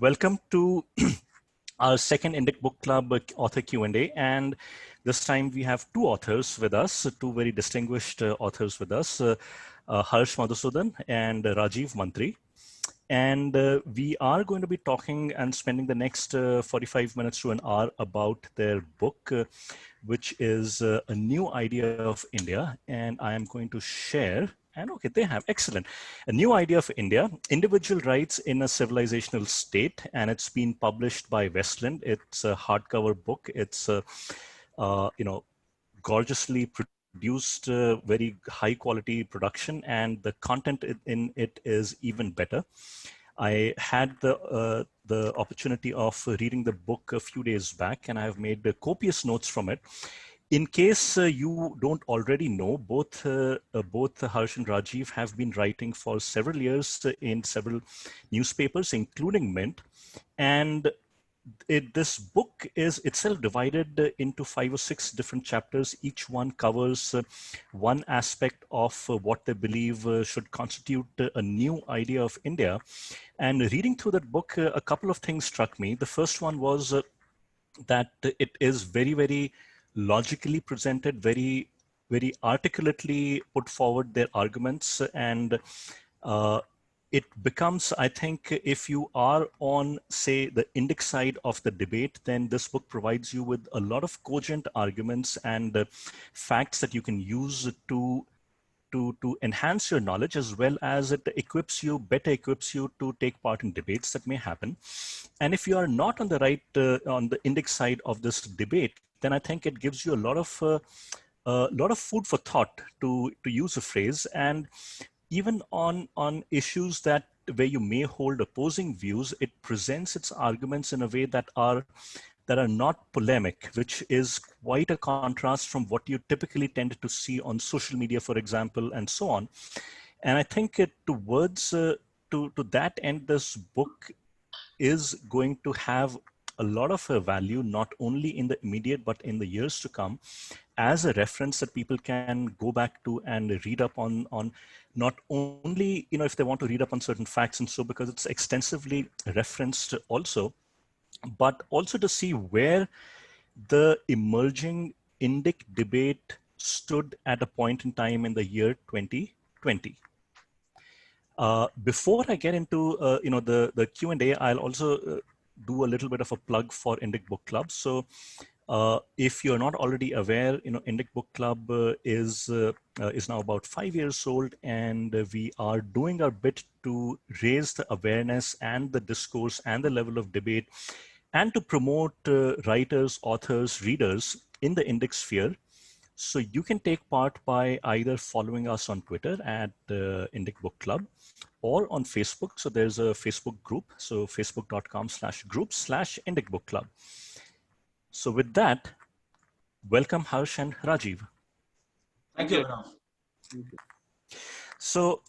Welcome to our second Indic Book Club author Q&A. And this time we have two authors with us, two very distinguished authors with us, Harsh Madhusudan and Rajeev Mantri. And we are going to be talking and spending the next 45 minutes to an hour about their book, which is A New Idea of India. And I am going to share, and okay, they have, excellent. A New Idea of India, Individual Rights in a Civilisational State. And it's been published by Westland. It's a hardcover book. It's, gorgeously produced, very high quality production, and the content in it is even better. I had the opportunity of reading the book a few days back, and I have made copious notes from it. In case you don't already know, both Harsh and Rajeev have been writing for several years in several newspapers, including Mint, and this book is itself divided into 5 or 6 different chapters. Each one covers one aspect of what they believe should constitute a new idea of India. And reading through that book, a couple of things struck me. The first one was that it is very, very logically presented, very, very articulately put forward their arguments, and it becomes, I think, if you are on, say, the Indic side of the debate, then this book provides you with a lot of cogent arguments and facts that you can use to enhance your knowledge, as well as it better equips you to take part in debates that may happen. And if you are not on the on the Indic side of this debate, then I think it gives you a lot of food for thought, to use a phrase. And even on issues where you may hold opposing views, it presents its arguments in a way that are not polemic, which is quite a contrast from what you typically tend to see on social media, for example, and so on. And I think towards to that end, this book is going to have a lot of value, not only in the immediate, but in the years to come, as a reference that people can go back to and read up on not only, if they want to read up on certain facts and so, because it's extensively referenced also, but also to see where the emerging Indic debate stood at a point in time in the year 2020. Before I get into the Q&A, I'll also do a little bit of a plug for Indic Book Club. So if you're not already aware, Indic Book Club is now about 5 years old, and we are doing our bit to raise the awareness and the discourse and the level of debate, and to promote writers, authors, readers in the Indic sphere. So you can take part by either following us on Twitter at Indic Book Club, or on Facebook. So there's a Facebook group. So facebook.com/groups/Indic Book Club. So with that, welcome Harsh and Rajeev. Thank you. So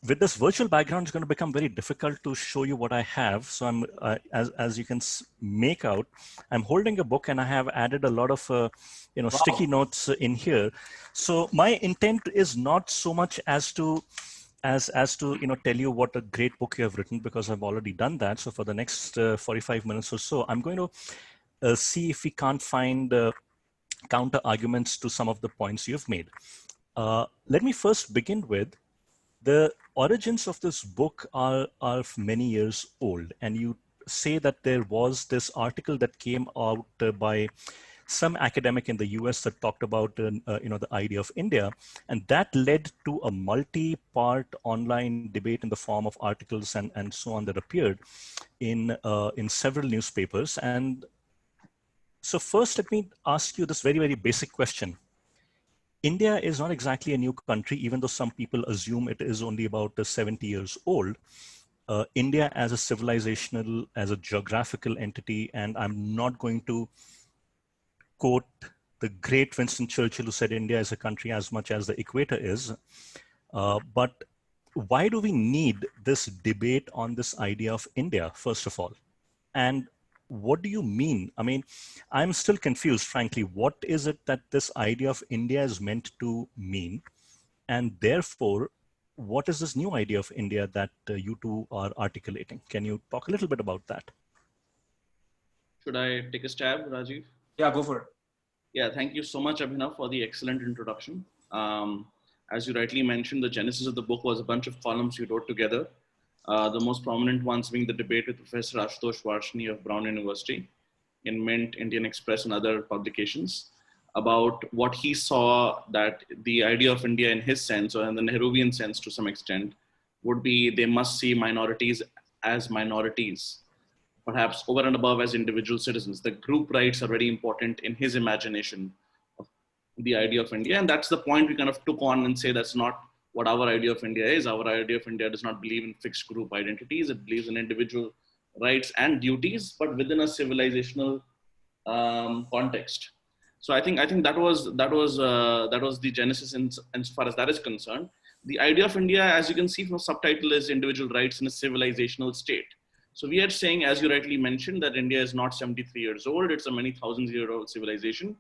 with this virtual background, it's going to become very difficult to show you what I have. So I'm, as you can make out, I'm holding a book, and I have added a lot of wow, sticky notes in here. So my intent is not so much as to tell you what a great book you have written, because I've already done that. So for the next 45 minutes or so, I'm going to see if we can't find counter arguments to some of the points you've made. Let me first begin with the origins of this book are many years old, and you say that there was this article that came out by some academic in the US that talked about the idea of India, and that led to a multi-part online debate in the form of articles and so on that appeared in several newspapers. And so first, let me ask you this very, very basic question. India is not exactly a new country, even though some people assume it is only about 70 years old. India as a civilizational, as a geographical entity, and I'm not going to quote the great Winston Churchill, who said India is a country as much as the equator is. But why do we need this debate on this idea of India, first of all? And what do you mean? I mean, I'm still confused, frankly. What is it that this idea of India is meant to mean? And therefore, what is this new idea of India that you two are articulating? Can you talk a little bit about that? Should I take a stab, Rajiv? Yeah, go for it. Yeah, thank you so much, Abhinav, for the excellent introduction. As you rightly mentioned, the genesis of the book was a bunch of columns you wrote together. The most prominent ones being the debate with Professor Ashutosh Varshney of Brown University in Mint, Indian Express, and other publications about what he saw that the idea of India in his sense, or in the Nehruvian sense to some extent, would be they must see minorities as minorities, perhaps over and above as individual citizens. The group rights are very important in his imagination of the idea of India. And that's the point we kind of took on and say that's not what our idea of India is. Our idea of India does not believe in fixed group identities. It believes in individual rights and duties, but within a civilizational context. So I think that was the genesis as far as that is concerned. The idea of India, as you can see from the subtitle, is individual rights in a civilizational state. So we are saying, as you rightly mentioned, that India is not 73 years old; it's a many thousands-year-old civilization.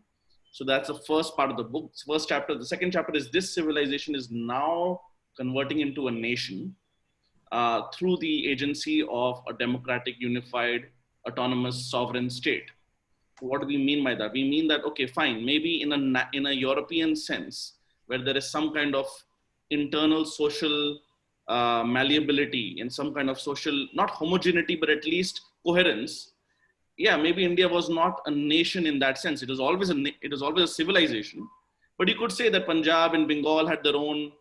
So that's the first part of the book, first chapter. The second chapter is this civilization is now converting into a nation through the agency of a democratic, unified, autonomous, sovereign state. What do we mean by that? We mean that, okay, fine, maybe in a European sense, where there is some kind of internal social malleability, in some kind of social, not homogeneity, but at least coherence. Yeah, maybe India was not a nation in that sense. It was always a civilization. But you could say that Punjab and Bengal had their own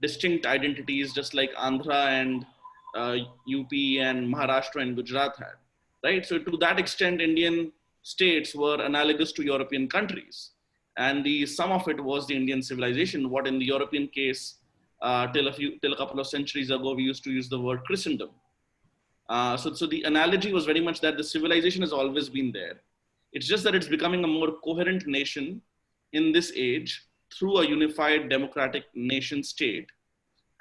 distinct identities, just like Andhra and UP and Maharashtra and Gujarat had, right? So to that extent, Indian states were analogous to European countries, and the sum of it was the Indian civilization. What in the European case, till a couple of centuries ago, we used to use the word Christendom. So the analogy was very much that the civilization has always been there. It's just that it's becoming a more coherent nation in this age through a unified democratic nation state.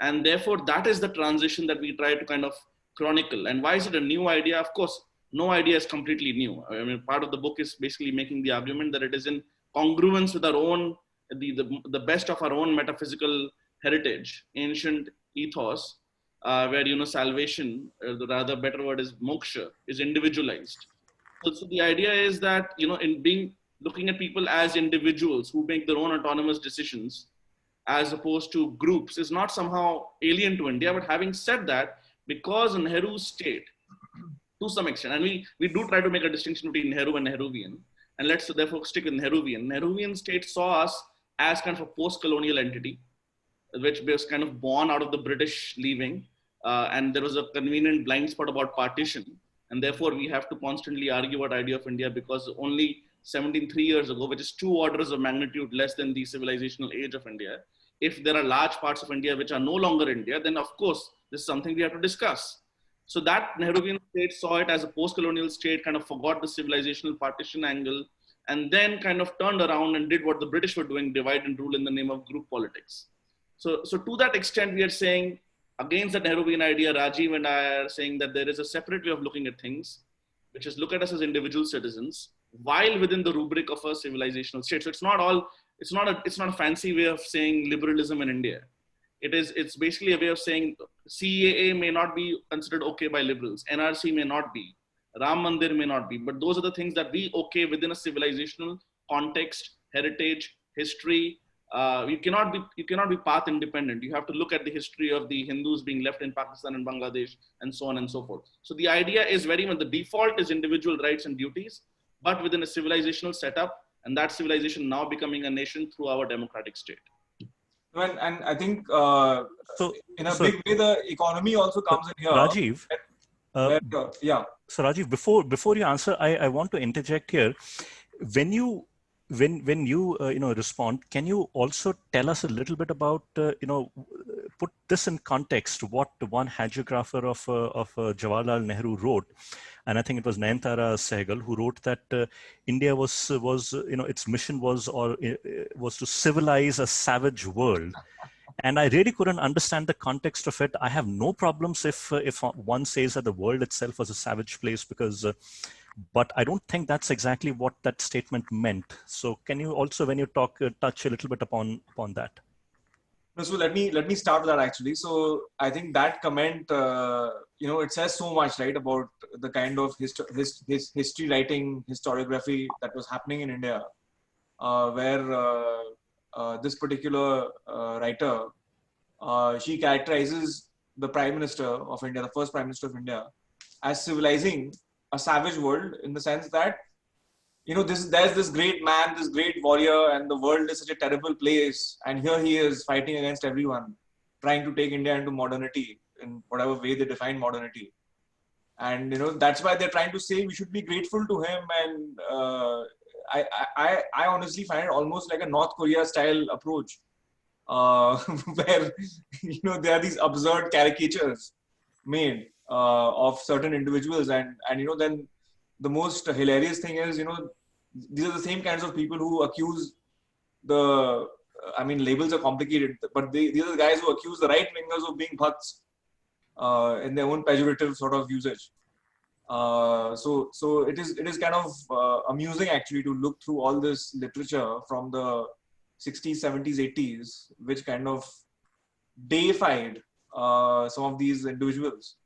And therefore, that is the transition that we try to kind of chronicle. And why is it a new idea? Of course, no idea is completely new. I mean, part of the book is basically making the argument that it is in congruence with our own, the best of our own metaphysical heritage, ancient ethos, where, salvation, the rather better word is moksha, is individualized. So the idea is that, looking at people as individuals who make their own autonomous decisions, as opposed to groups, is not somehow alien to India. But having said that, because Nehru's state, to some extent, and we do try to make a distinction between Nehru and Nehruvian, and let's therefore stick with Nehruvian. Nehruvian state saw us as kind of a post-colonial entity, which was kind of born out of the British leaving, and there was a convenient blind spot about partition, and therefore we have to constantly argue about idea of India, because only 73 years ago, which is 2 orders of magnitude less than the civilizational age of India, if there are large parts of India which are no longer India, then of course this is something we have to discuss. So that Nehruvian state saw it as a post-colonial state, kind of forgot the civilizational partition angle, and then kind of turned around and did what the British were doing, divide and rule in the name of group politics. So to that extent, we are saying, against the Nehruvian idea, Rajiv and I are saying that there is a separate way of looking at things, which is look at us as individual citizens, while within the rubric of a civilizational state. So it's not a fancy way of saying liberalism in India. It's basically a way of saying CAA may not be considered okay by liberals, NRC may not be, Ram Mandir may not be, but those are the things that we okay within a civilizational context, heritage, history. You cannot be path independent. You have to look at the history of the Hindus being left in Pakistan and Bangladesh, and so on and so forth. So the idea is very much the default is individual rights and duties, but within a civilizational setup, and that civilization now becoming a nation through our democratic state. And I think in a big way, the economy also comes in here. Rajiv, yeah. So Rajiv, before you answer, I want to interject here. When you respond, can you also tell us a little bit about put this in context, what one hagiographer of Jawaharlal Nehru wrote, and I think it was Nayantara Sehgal who wrote that India was its mission was to civilize a savage world. And I really couldn't understand the context of it. I have no problems if one says that the world itself was a savage place, because, but I don't think that's exactly what that statement meant. So can you also, when you talk, touch a little bit upon that? No, so let me start with that actually. So I think that comment, it says so much, right, about the kind of history writing, historiography that was happening in India, where this particular writer, she characterizes the Prime Minister of India, the first Prime Minister of India, as civilizing a savage world, in the sense that there's this great man, this great warrior, and the world is such a terrible place, and here he is fighting against everyone, trying to take India into modernity in whatever way they define modernity. And that's why they're trying to say we should be grateful to him. And I honestly find it almost like a North Korea style approach, where there are these absurd caricatures made of certain individuals, and then the most hilarious thing is these are the same kinds of people who accuse the labels are complicated, but these are the guys who accuse the right wingers of being bhakts in their own pejorative sort of usage. So it is kind of amusing actually to look through all this literature from the 60s, 70s, 80s, which kind of deified some of these individuals.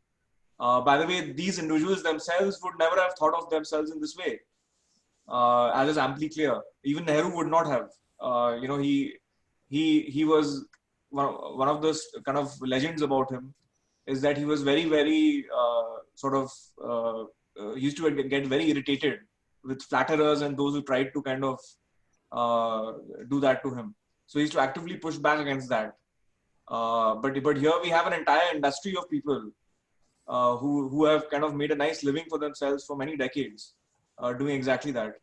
By the way, these individuals themselves would never have thought of themselves in this way, as is amply clear. Even Nehru would not have. He was one of those kind of legends about him, is that he was very, very used to get very irritated with flatterers and those who tried to kind of do that to him. So he used to actively push back against that. But here we have an entire industry of people who have kind of made a nice living for themselves for many decades, doing exactly that.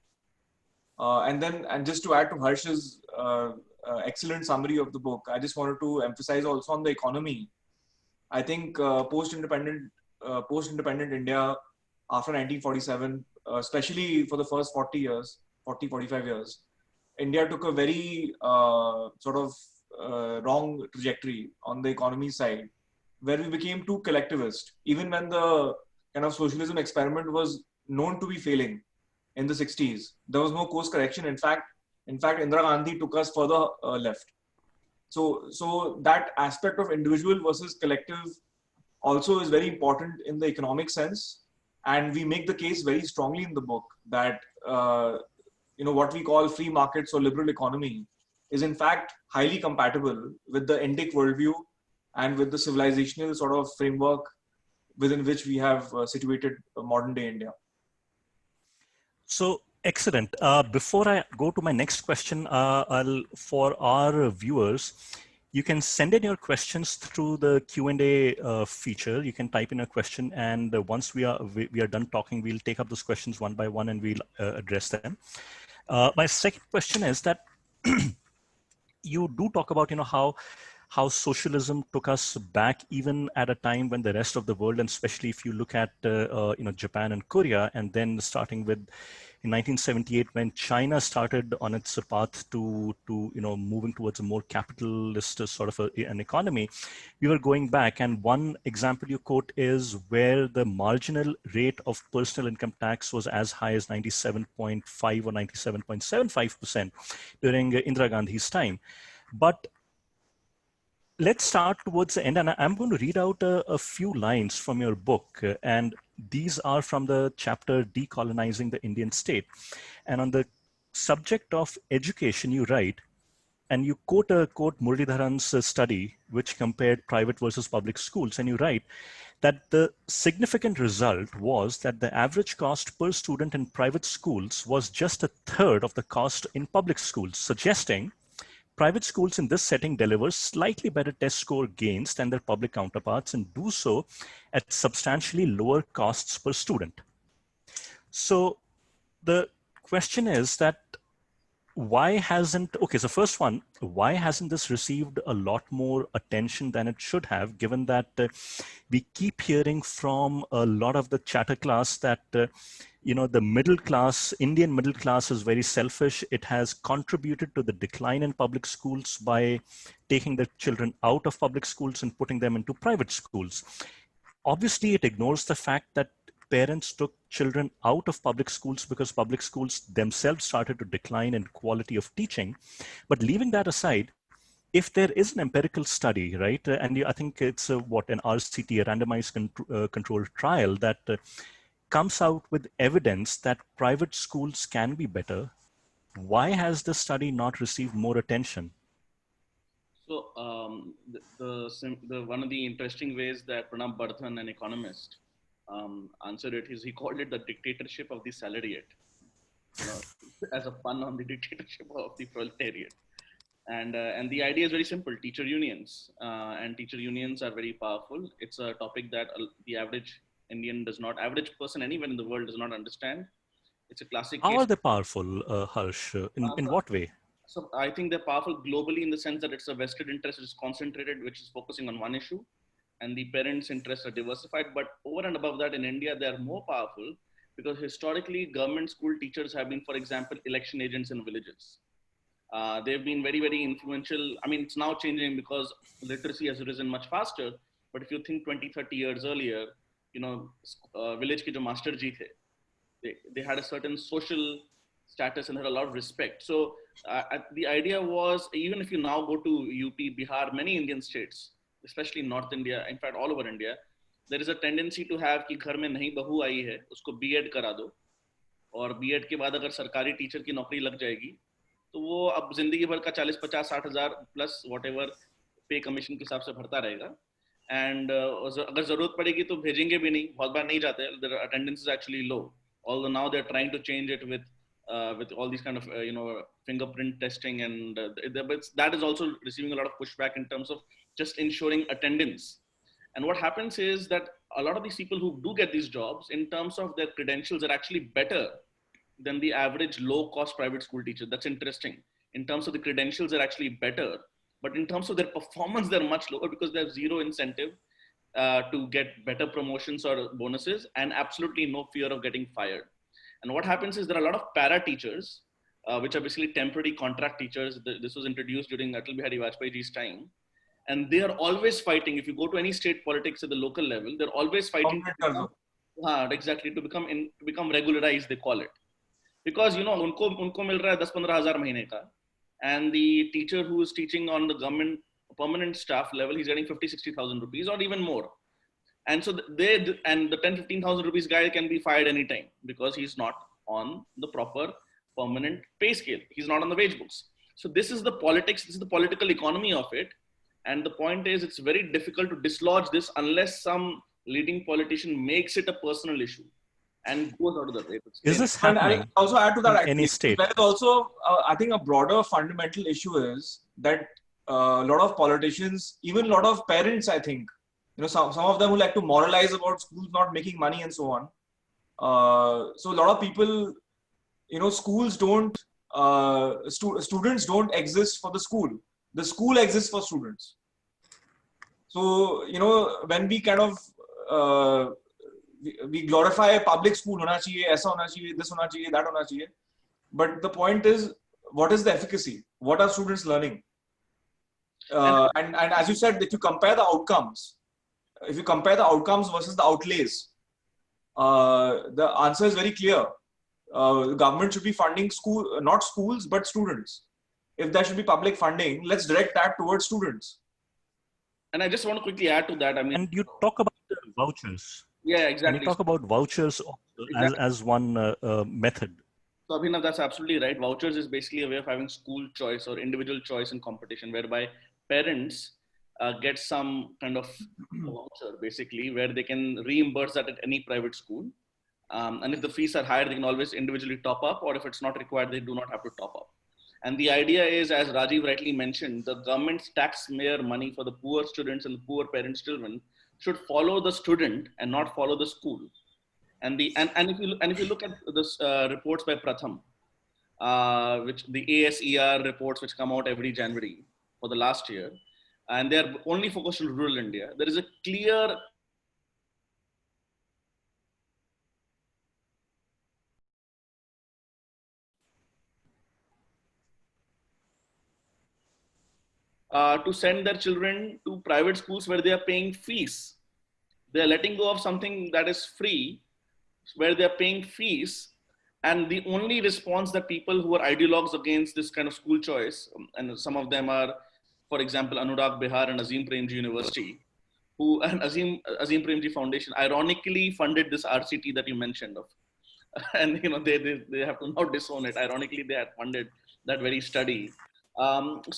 And just to add to Harsh's excellent summary of the book, I just wanted to emphasize also on the economy. I think post-independent India after 1947, especially for the first 45 years, India took a very wrong trajectory on the economy side, where we became too collectivist, even when the kind of socialism experiment was known to be failing in the 60s. There was no course correction. In fact, Indira Gandhi took us further left. So that aspect of individual versus collective also is very important in the economic sense. And we make the case very strongly in the book that, what we call free markets or liberal economy is in fact highly compatible with the Indic worldview and with the civilizational sort of framework within which we have situated modern day India. So excellent. Before I go to my next question, for our viewers, you can send in your questions through the Q&A feature. You can type in a question, and once we are done talking, we'll take up those questions one by one and we'll address them. My second question is that you do talk about how socialism took us back even at a time when the rest of the world, and especially if you look at Japan and Korea, and then starting with in 1978 when China started on its path to moving towards a more capitalist sort of an economy, we were going back. And one example you quote is where the marginal rate of personal income tax was as high as 97.5 or 97.75% during Indira Gandhi's time. But let's start towards the end, and I'm going to read out a few lines from your book, and these are from the chapter Decolonizing the Indian State. And on the subject of education, you write, and you quote Muralidharan's study, which compared private versus public schools, and you write that the significant result was that the average cost per student in private schools was just a third of the cost in public schools, suggesting private schools in this setting deliver slightly better test score gains than their public counterparts and do so at substantially lower costs per student. So the question is that why hasn't this received a lot more attention than it should have, given that we keep hearing from a lot of the chatter class that the Indian middle class is very selfish. It has contributed to the decline in public schools by taking the children out of public schools and putting them into private schools. Obviously, it ignores the fact that parents took children out of public schools because public schools themselves started to decline in quality of teaching. But leaving that aside, if there is an empirical study, right, and I think it's what an RCT, a randomized controlled trial that comes out with evidence that private schools can be better, why has the study not received more attention? So the one of the interesting ways that Pranab Bardhan, an economist, answered it is he called it the dictatorship of the salariat, you know, as a pun on the dictatorship of the proletariat. And the idea is very simple: teacher unions, and teacher unions are very powerful. It's a topic that the average person anywhere in the world does not understand. It's a classic How case. are they powerful, Harsh? In what way? So I think they're powerful globally in the sense that it's a vested interest which is concentrated, which is focusing on one issue, and the parents' interests are diversified. But over and above that, in India, they are more powerful because historically, government school teachers have been, for example, election agents in villages. They've been very, very influential. I mean, it's now changing because literacy has risen much faster. But if you think 20, 30 years earlier, village ke jo master ji the, they had a certain social status and had a lot of respect. So the idea was, even if you now go to UP, Bihar, many Indian states, especially North India, in fact, all over India, there is a tendency to have कि घर में नहीं बहू आई है, उसको B.Ed करा दो, और B.Ed के बाद अगर सरकारी टीचर की नौकरी लग जाएगी, तो वो अब जिंदगी भर का 40, 50, 60 हजार प्लस whatever पे कमीशन के हिसाब से भरता रहेगा. And अगर जरूरत पड़ेगी तो भेजेंगे भी नहीं, बहुत बार नहीं जाते. The attendance is actually low. Although now they're trying to change it with all these kind of fingerprint testing, and but that is also receiving a lot of pushback in terms of just ensuring attendance. And what happens is that a lot of these people who do get these jobs, in terms of their credentials, are actually better than the average low-cost private school teacher. That's interesting. In terms of the credentials, they're actually better, but in terms of their performance, they're much lower because they have zero incentive to get better promotions or bonuses, and absolutely no fear of getting fired. And what happens is there are a lot of para teachers, which are basically temporary contract teachers. This was introduced during Atal Bihari Vajpayee's time. And they are always fighting. If you go to any state politics at the local level, they're always fighting to become regularized, they call it. Because, unko mil raha hai 10-15 hazar mahine ka. And the teacher who is teaching on the government permanent staff level, he's getting 50,000-60,000 rupees or even more. And so the 10,000-15,000 rupees guy can be fired anytime because he's not on the proper permanent pay scale. He's not on the wage books. So this is the politics, this is the political economy of it. And the point is, it's very difficult to dislodge this unless some leading politician makes it a personal issue and goes out of the way. Is this happening? And I'll also add to that, in actually, any state? there is also, I think, a broader fundamental issue is that a lot of politicians, even a lot of parents, I think, some of them who like to moralize about schools not making money and so on. So a lot of people, schools don't, students don't exist for the school. The school exists for students. So, when we kind of, we glorify public school, hona chahiye, aisa hona chahiye, this hona chahiye, that hona chahiye. But the point is, what is the efficacy? What are students learning? And as you said, if you compare the outcomes versus the outlays, the answer is very clear. The government should be funding not schools, but students. If there should be public funding, let's direct that towards students. And I just want to quickly add to that. I mean, and you talk about vouchers. Yeah, exactly. And you talk about vouchers as one method. So Abhinav, that's absolutely right. Vouchers is basically a way of having school choice or individual choice in competition, whereby parents get some kind of voucher, basically, where they can reimburse that at any private school. And if the fees are higher, they can always individually top up, or if it's not required, they do not have to top up. And the idea is, as Rajeev rightly mentioned, the government's taxpayer money for the poor students and the poor parents' children should follow the student and not follow the school. And if you look at this reports by Pratham, which the ASER reports which come out every January for the last year, and they're only focused on rural India, there is a clear to send their children to private schools where they are paying fees. They are letting go of something that is free, where they are paying fees. And the only response that people who are ideologues against this kind of school choice, and some of them are for example, Anurag Bihar and Azim Premji University, who and Azim Premji Foundation ironically funded this RCT that you mentioned of. And they have to now disown it. Ironically, they had funded that very study.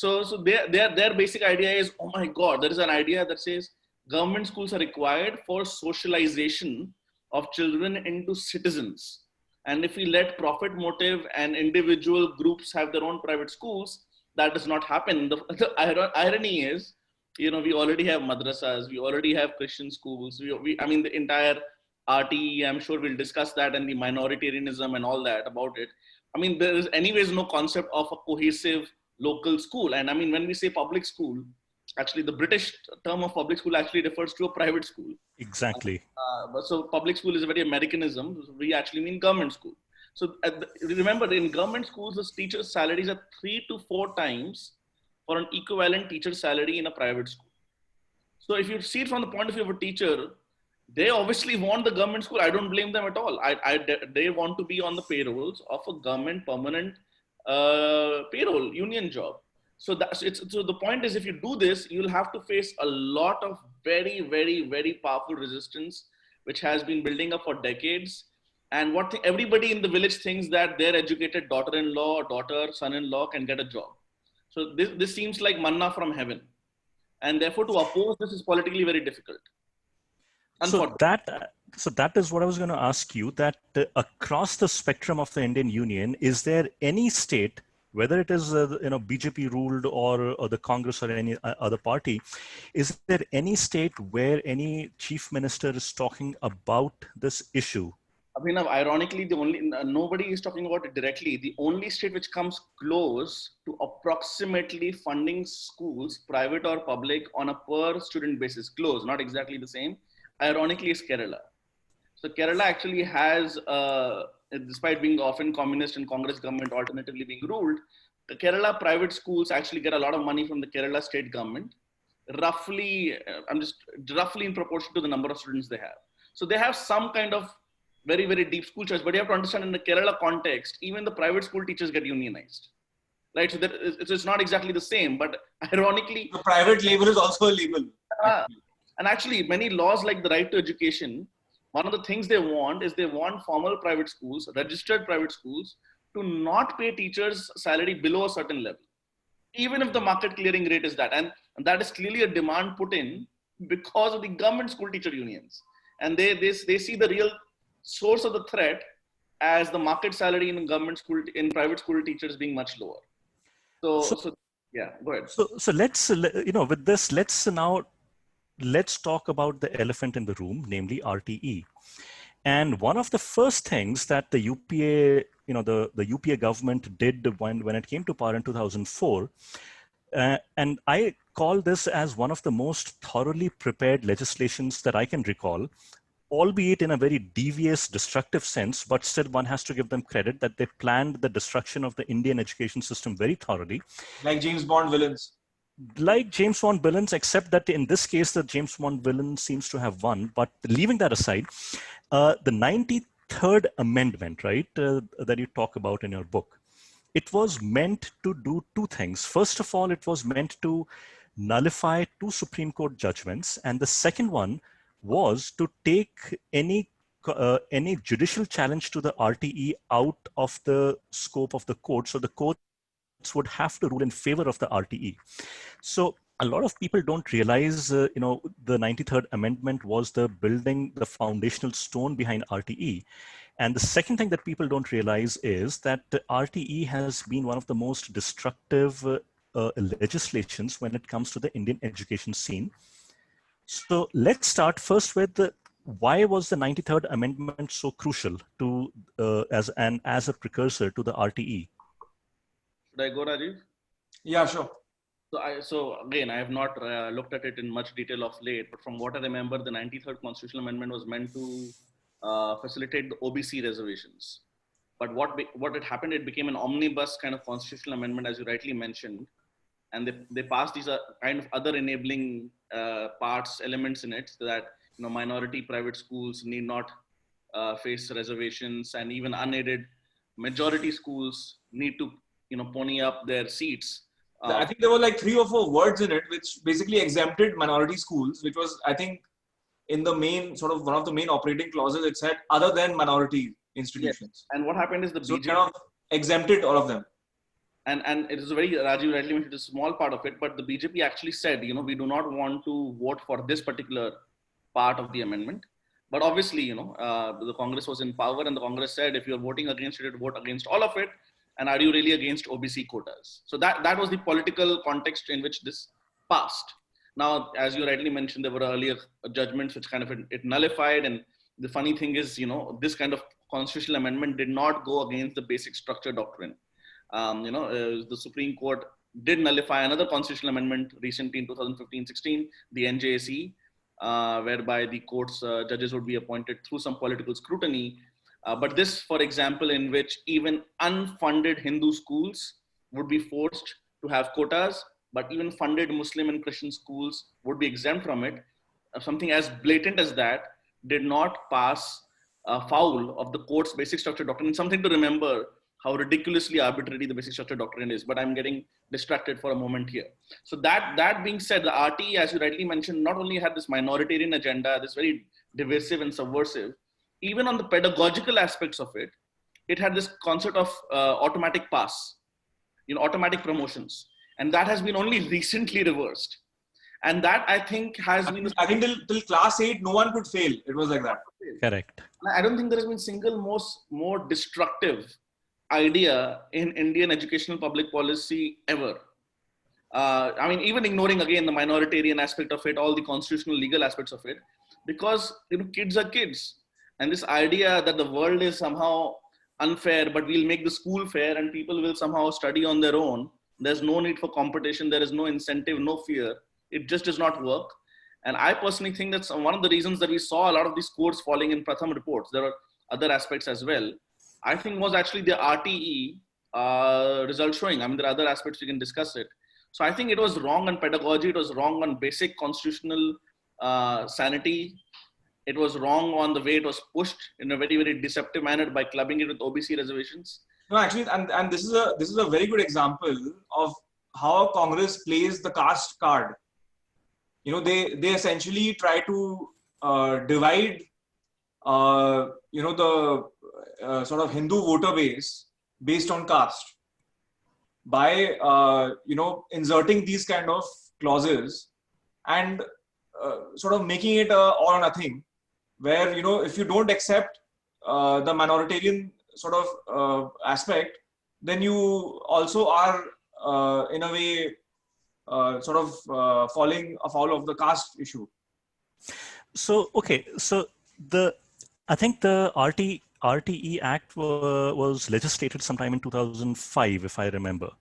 So their basic idea is, oh my God, there is an idea that says government schools are required for socialization of children into citizens. And if we let profit motive and individual groups have their own private schools, that does not happen. The irony is, we already have madrasas, we already have Christian schools. I mean, the entire RTE, I'm sure we'll discuss that, and the minoritarianism and all that about it. I mean, there is anyways no concept of a cohesive local school. And I mean, when we say public school, actually the British term of public school actually refers to a private school. Exactly. So public school is a very Americanism. We actually mean government school. So remember, in government schools, the teachers' salaries are 3 to 4 times for an equivalent teacher's salary in a private school. So if you see it from the point of view of a teacher, they obviously want the government school. I don't blame them at all. They want to be on the payrolls of a government permanent payroll union job. So the point is, if you do this, you'll have to face a lot of very, very, very powerful resistance, which has been building up for decades. And everybody in the village thinks that their educated daughter-in-law, daughter, son-in-law can get a job. So this seems like manna from heaven. And therefore, to oppose this is politically very difficult. So that is what I was going to ask you, that across the spectrum of the Indian Union, is there any state, whether it is BJP ruled or the Congress or any other party, is there any state where any chief minister is talking about this issue? Abhinav, ironically, nobody is talking about it directly. The only state which comes close to approximately funding schools, private or public, on a per student basis, close, not exactly the same, ironically, is Kerala. So Kerala actually has, despite being often communist and Congress government alternatively being ruled, the Kerala private schools actually get a lot of money from the Kerala state government, roughly in proportion to the number of students they have. So they have some kind of very, very deep school choice, but you have to understand, in the Kerala context, even the private school teachers get unionized, right? So it's not exactly the same, but ironically, the private label is also a label. And actually, many laws like the right to education, one of the things they want is they want formal private schools, registered private schools, to not pay teachers salary below a certain level, even if the market clearing rate is that. And that is clearly a demand put in because of the government school teacher unions. And they see the real source of the threat as the market salary in private school teachers being much lower. So yeah, go ahead. So let's, with this, let's talk about the elephant in the room, namely RTE. And one of the first things that the UPA, the UPA government did when it came to power in 2004, and I call this as one of the most thoroughly prepared legislations that I can recall, albeit in a very devious, destructive sense, but still one has to give them credit that they planned the destruction of the Indian education system very thoroughly. Like James Bond villains. Like James Bond villains, except that in this case, the James Bond villain seems to have won. But leaving that aside, the 93rd Amendment, right, that you talk about in your book, it was meant to do two things. First of all, it was meant to nullify 2 Supreme Court judgments. And the second one was to take any judicial challenge to the RTE out of the scope of the court. So the courts would have to rule in favor of the RTE. So a lot of people don't realize, the 93rd Amendment was the foundational stone behind RTE. And the second thing that people don't realize is that the RTE has been one of the most destructive legislations when it comes to the Indian education scene. So let's start first with why was the 93rd Amendment so crucial to as a precursor to the RTE? Should I go, Rajeev? Yeah, sure. So again, I have not looked at it in much detail of late, but from what I remember, the 93rd Constitutional Amendment was meant to facilitate the OBC reservations. But what had happened, it became an omnibus kind of constitutional amendment, as you rightly mentioned. And they passed these kind of other enabling elements in it, so that minority private schools need not face reservations, and even unaided majority schools need to pony up their seats I think there were like 3 or 4 words in it which basically exempted minority schools, which was, I think, in the main sort of one of the main operating clauses, it said other than minority Yes. institutions. And what happened is the So it BJP, kind of exempted all of them. and it is a very, Rajiv rightly mentioned, a small part of it, but the BJP actually said, we do not want to vote for this particular part of the amendment. But obviously, the Congress was in power, and the Congress said, if you're voting against it, vote against all of it. And are you really against OBC quotas? So that was the political context in which this passed. Now, as you rightly mentioned, there were earlier judgments which kind of it nullified. And the funny thing is, this kind of constitutional amendment did not go against the basic structure doctrine. The Supreme Court did nullify another constitutional amendment recently in 2015-16, the NJSE, whereby the court's judges would be appointed through some political scrutiny. But this, for example, in which even unfunded Hindu schools would be forced to have quotas, but even funded Muslim and Christian schools would be exempt from it. Something as blatant as that did not pass foul of the court's basic structure doctrine. It's something to remember how ridiculously arbitrary the basic structure doctrine is, but I'm getting distracted for a moment here. So that being said, the RT, as you rightly mentioned, not only had this minoritarian agenda, this very divisive and subversive, even on the pedagogical aspects of it, it had this concept of automatic pass, automatic promotions. And that has been only recently reversed. And that, I think, has been... I think till class 8, no one could fail. It was like that. Correct. I don't think there has been single more destructive idea in Indian educational public policy ever. Even ignoring again the minoritarian aspect of it, all the constitutional legal aspects of it, because kids are kids, and this idea that the world is somehow unfair, but we'll make the school fair and people will somehow study on their own. There's no need for competition. There is no incentive, no fear. It just does not work. And I personally think that's one of the reasons that we saw a lot of these scores falling in Pratham reports. There are other aspects as well. I think was actually the RTE result showing. There are other aspects we can discuss it. So I think it was wrong on pedagogy. It was wrong on basic constitutional sanity. It was wrong on the way it was pushed in a very, very deceptive manner by clubbing it with OBC reservations. No, actually, and this is a very good example of how Congress plays the caste card. They essentially try to divide the sort of Hindu voter base based on caste by inserting these kind of clauses and sort of making it all or nothing, where if you don't accept the minoritarian sort of aspect, then you also are in a way sort of falling afoul of the caste issue. So okay, so I think the RTE Act was legislated sometime in 2005, if I remember.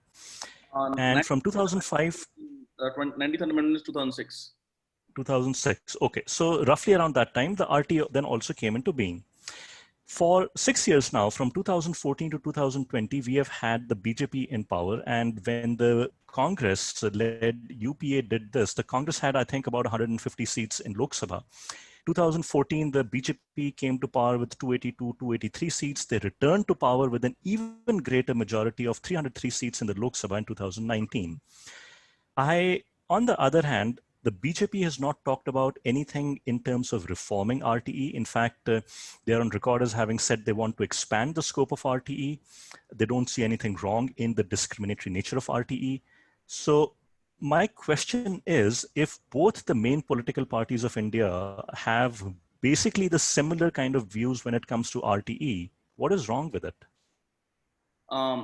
And from 2005, 19th Amendment is 2006. 2006. Okay, so roughly around that time, the RTE then also came into being. For 6 years now, from 2014 to 2020, we have had the BJP in power. And when the Congress-led UPA did this, the Congress had, I think, about 150 seats in Lok Sabha. 2014, the BJP came to power with 282, 283 seats. They returned to power with an even greater majority of 303 seats in the Lok Sabha in 2019. On the other hand, the BJP has not talked about anything in terms of reforming RTE. In fact, they're on record as having said they want to expand the scope of RTE. They don't see anything wrong in the discriminatory nature of RTE. So my question is, if both the main political parties of India have basically the similar kind of views when it comes to RTE, what is wrong with it?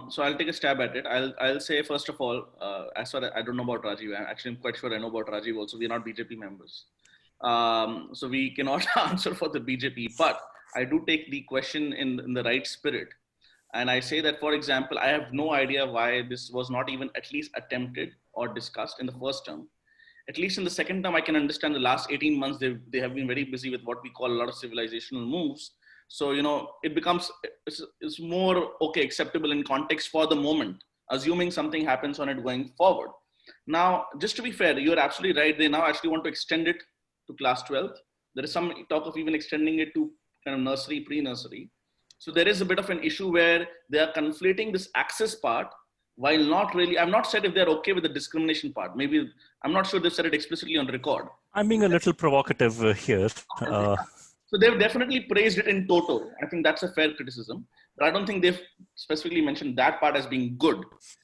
So I'll take a stab at it. I'll say, first of all, as far as I don't know about Rajeev, I'm quite sure I know about Rajeev also. We're not BJP members. So we cannot answer for the BJP, but I do take the question in the right spirit. And I say that, for example, I have no idea why this was not even at least attempted or discussed in the first term. At least in the second term, I can understand the last 18 months, they have been very busy with what we call a lot of civilizational moves. So, it becomes, it's more, okay, acceptable in context for the moment, assuming something happens on it going forward. Now, just to be fair, you're absolutely right. They now actually want to extend it to class 12th. There is some talk of even extending it to kind of nursery, pre-nursery. So there is a bit of an issue where they are conflating this access part while not really, I'm not said if they're okay with the discrimination part. Maybe, I'm not sure they've said it explicitly on record. I'm being a little provocative here. So they've definitely praised it in toto. I think that's a fair criticism. But I don't think they've specifically mentioned that part as being good,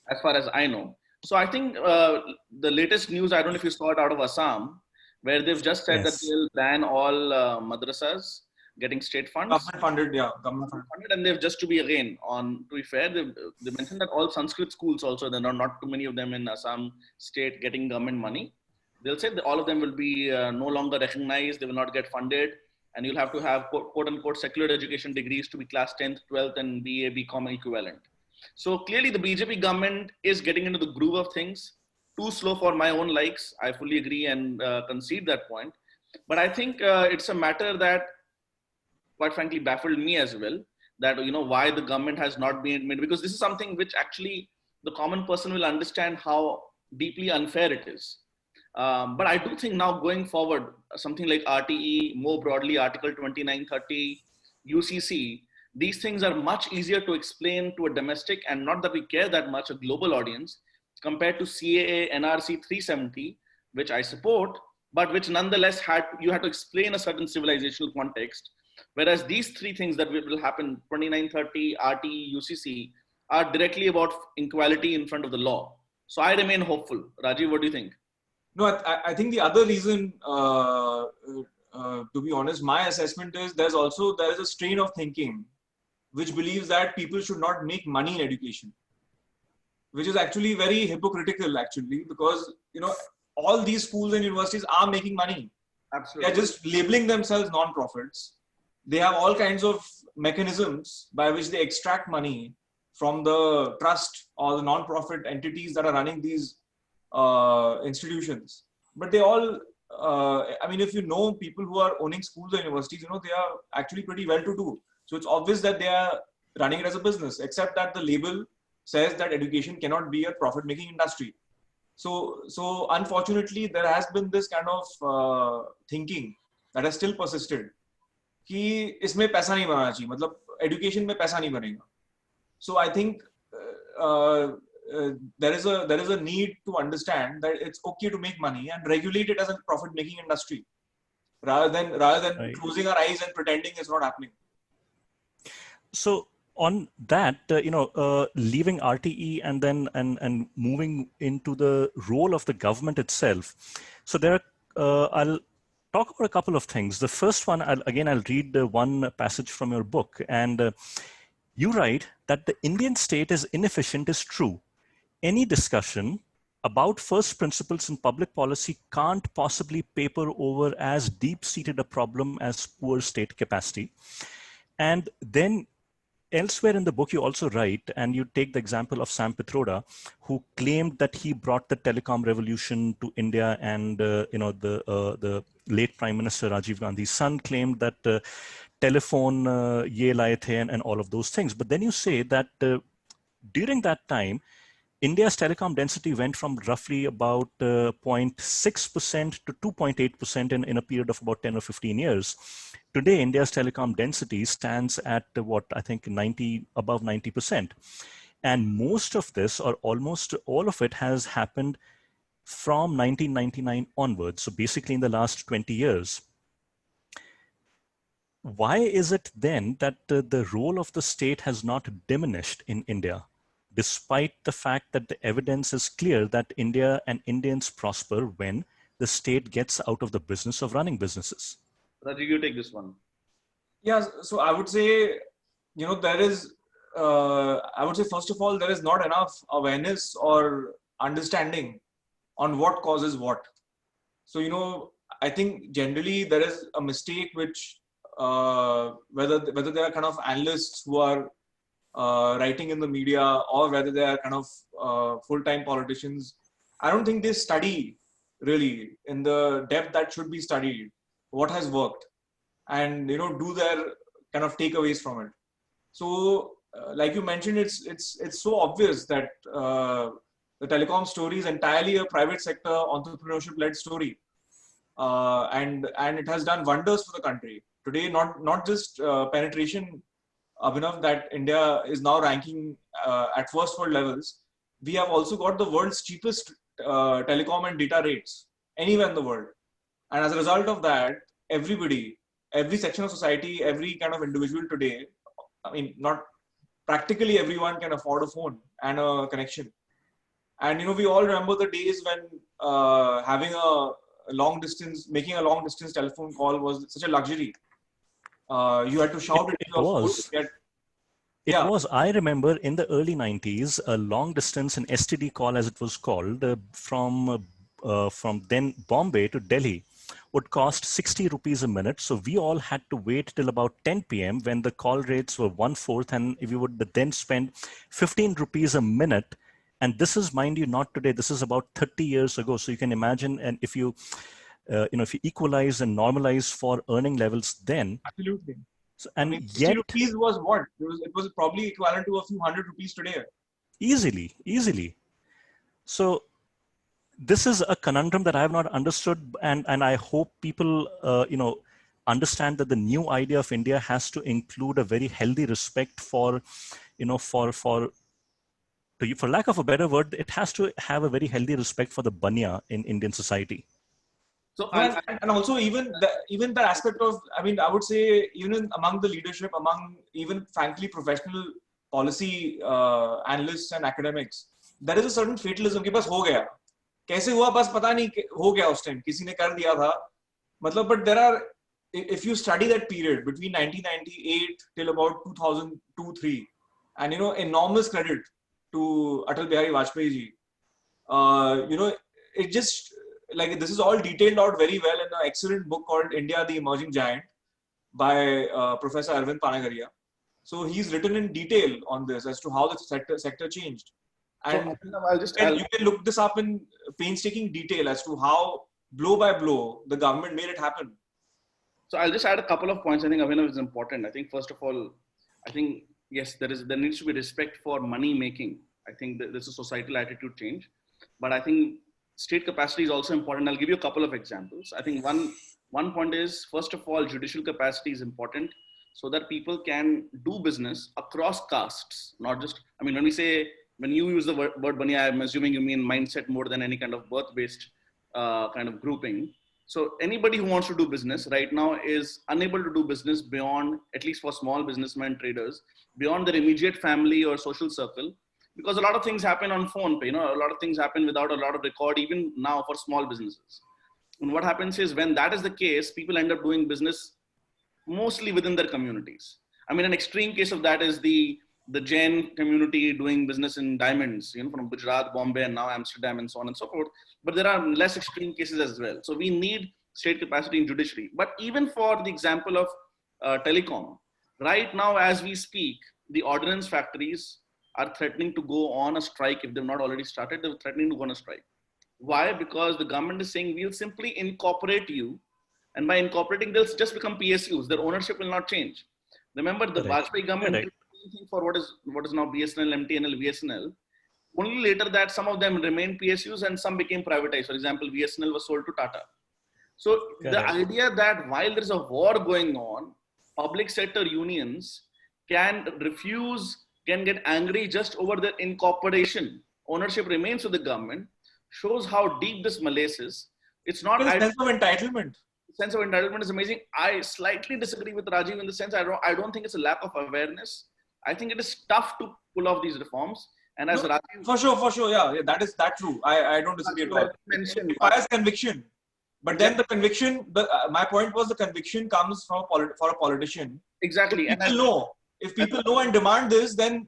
as far as I know. So I think the latest news, I don't know if you saw it out of Assam, where they've just said that Yes. they'll ban all madrasas getting state funds. Government funded, yeah. Government funded. And they've, just to be again, to be fair, they mentioned that all Sanskrit schools also, there are not too many of them in Assam state getting government money. They'll say that all of them will be no longer recognized, they will not get funded, and you'll have to have quote unquote secular education degrees to be class 10th, 12th and BA, BCom equivalent. So clearly the BJP government is getting into the groove of things. Too slow for my own likes. I fully agree and concede that point. But I think it's a matter that quite frankly baffled me as well, that, you know, why the government has not been made, because this is something which actually the common person will understand how deeply unfair it is. But I do think now going forward, something like RTE, more broadly Article 2930, UCC, these things are much easier to explain to a domestic, and not that we care that much, a global audience, compared to CAA, NRC 370, which I support, but which nonetheless you had to explain a certain civilizational context. Whereas these three things that will happen, 2930, RTE, UCC, are directly about equality in front of the law. So I remain hopeful. Rajeev, what do you think? No, I think the other reason, to be honest, my assessment is there is a strain of thinking which believes that people should not make money in education, which is actually very hypocritical, actually, because, you know, all these schools and universities are making money. Absolutely. They are just labeling themselves non-profits. They have all kinds of mechanisms by which they extract money from the trust or the non-profit entities that are running these institutions. But they all, I mean, if you know people who are owning schools or universities, you know, they are actually pretty well-to-do. So it's obvious that they are running it as a business, except that the label says that education cannot be a profit-making industry. So unfortunately, there has been this kind of thinking that has still persisted कि इसमें पैसा नहीं बनाना चाहिए, मतलब education में पैसा नहीं बनेगा. So I think there is a need to understand that it's okay to make money and regulate it as a profit-making industry, rather than right, closing our eyes and pretending it's not happening. So on that, leaving RTE and then and moving into the role of the government itself. So there are, I'll talk about a couple of things. The first one, I'll read one passage from your book, and you write that the Indian state is inefficient is true. Any discussion about first principles in public policy can't possibly paper over as deep-seated a problem as poor state capacity. And then elsewhere in the book, you also write, and you take the example of Sam Pitroda, who claimed that he brought the telecom revolution to India, and the late Prime Minister Rajiv Gandhi's son claimed that telephone ye laaye the and all of those things. But then you say that during that time, India's telecom density went from roughly about 0.6% to 2.8% in a period of about 10 or 15 years. Today, India's telecom density stands at what I think above 90%. And most of this, or almost all of it, has happened from 1999 onwards. So basically in the last 20 years. Why is it then that the role of the state has not diminished in India, despite the fact that the evidence is clear that India and Indians prosper when the state gets out of the business of running businesses? Rajiv, you take this one. Yeah, so I would say, there is, I would say, first of all, there is not enough awareness or understanding on what causes what. So, I think generally there is a mistake which, whether there are kind of analysts who are writing in the media, or whether they are kind of full-time politicians, I don't think they study really in the depth that should be studied what has worked, and do their kind of takeaways from it. So like you mentioned, it's so obvious that the telecom story is entirely a private sector entrepreneurship led story, and it has done wonders for the country today. Not just penetration, Abhinav, that India is now ranking at first world levels. we have also got the world's cheapest telecom and data rates anywhere in the world. And as a result of that, everybody, every section of society, every kind of individual today, I mean, not practically everyone can afford a phone and a connection. And, you know, we all remember the days when making a long distance telephone call was such a luxury. You had to shout into your phone to get. It was. I remember in the early 90s, a long distance, an STD call, as it was called, from then Bombay to Delhi would cost 60 rupees a minute. So we all had to wait till about 10 p.m. when the call rates were 1/4, and we would then spend 15 rupees a minute. And this is, mind you, not today. This is about 30 years ago. So you can imagine, and if you equalize and normalize for earning levels then. Absolutely. So, and I mean, 60 yet, rupees was what? It was probably equivalent to a few hundred rupees today. Easily. So this is a conundrum that I have not understood, and I hope people, understand that the new idea of India has to include a very healthy respect for lack of a better word, it has to have a very healthy respect for the banya in Indian society. So and also even the aspect of, I mean, I would say even among the leadership, among even frankly professional policy analysts and academics, there is a certain fatalism कि बस हो गया, कैसे हुआ बस पता नहीं, हो गया उस टाइम किसी ने कर दिया था, मतलब. But there are, if you study that period between 1998 till about 2002-3, and you know, enormous credit to Atal Bihari Vajpayee ji, it just, like, this is all detailed out very well in an excellent book called India, the Emerging Giant by Professor Arvind Panagaria. So he's written in detail on this as to how the sector changed. And you can look this up in painstaking detail as to how blow by blow the government made it happen. So I'll just add a couple of points. I think Abhinav is important. I think first of all, I think yes, there needs to be respect for money making. I think that there's a societal attitude change, but I think state capacity is also important. I'll give you a couple of examples. I think one point is, first of all, judicial capacity is important so that people can do business across castes, not just, I mean, when you use the word bani, I'm assuming you mean mindset more than any kind of birth-based kind of grouping. So anybody who wants to do business right now is unable to do business beyond, at least for small businessmen, traders, beyond their immediate family or social circle, because a lot of things happen on phone pay, a lot of things happen without a lot of record, even now for small businesses. And what happens is, when that is the case, people end up doing business mostly within their communities. I mean, an extreme case of that is the Jain community doing business in diamonds, from Gujarat, Bombay, and now Amsterdam, and so on and so forth. But there are less extreme cases as well. So we need state capacity in judiciary. But even for the example of telecom, right now as we speak, the ordnance factories are threatening to go on a strike. If they've not already started, they're threatening to go on a strike. Why? Because the government is saying, we'll simply incorporate you. And by incorporating, they'll just become PSUs. Their ownership will not change. Remember, the Vajpayee government did anything for what is now BSNL, MTNL, VSNL. Only later that some of them remained PSUs and some became privatized. For example, VSNL was sold to Tata. So the idea that while there's a war going on, public sector unions can get angry just over their incorporation. Ownership remains with the government, shows how deep this malaise is. It's not a sense of entitlement. Sense of entitlement is amazing. I slightly disagree with Rajeev in the sense, I don't think it's a lack of awareness. I think it is tough to pull off these reforms. And as Rajeev, for sure, yeah, that true. I don't disagree at all. It requires conviction, but then the conviction. My point was, the conviction comes for a politician. Exactly. If people know and demand this, then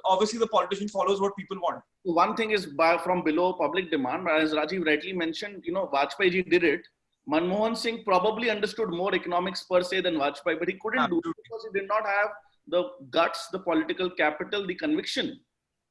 obviously the politician follows what people want. One thing is from below public demand, but as Rajeev rightly mentioned, Vajpayee ji did it. Manmohan Singh probably understood more economics per se than Vajpayee, but he couldn't do it because he did not have the guts, the political capital, the conviction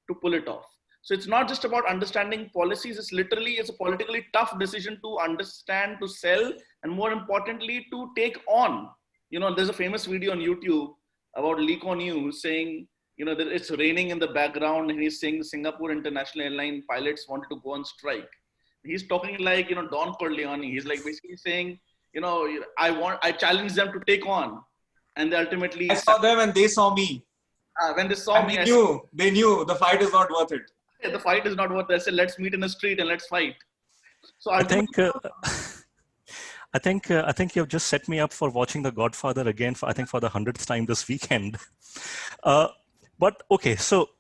to pull it off. So it's not just about understanding policies. It's a politically tough decision to understand, to sell, and more importantly, to take on. There's a famous video on YouTube about Lee Kuan Yew saying, that it's raining in the background, and he's saying the Singapore International Airline pilots wanted to go on strike. He's talking like, Don Corleone. He's like basically saying, I challenge them to take on. And they ultimately... I saw them and they saw me. When they saw me... They knew the fight is not worth it. The fight is not what they say. Let's meet in the street and let's fight. So I ultimately, think I think you've just set me up for watching The Godfather again for, I think, for the 100th time this weekend. But okay, so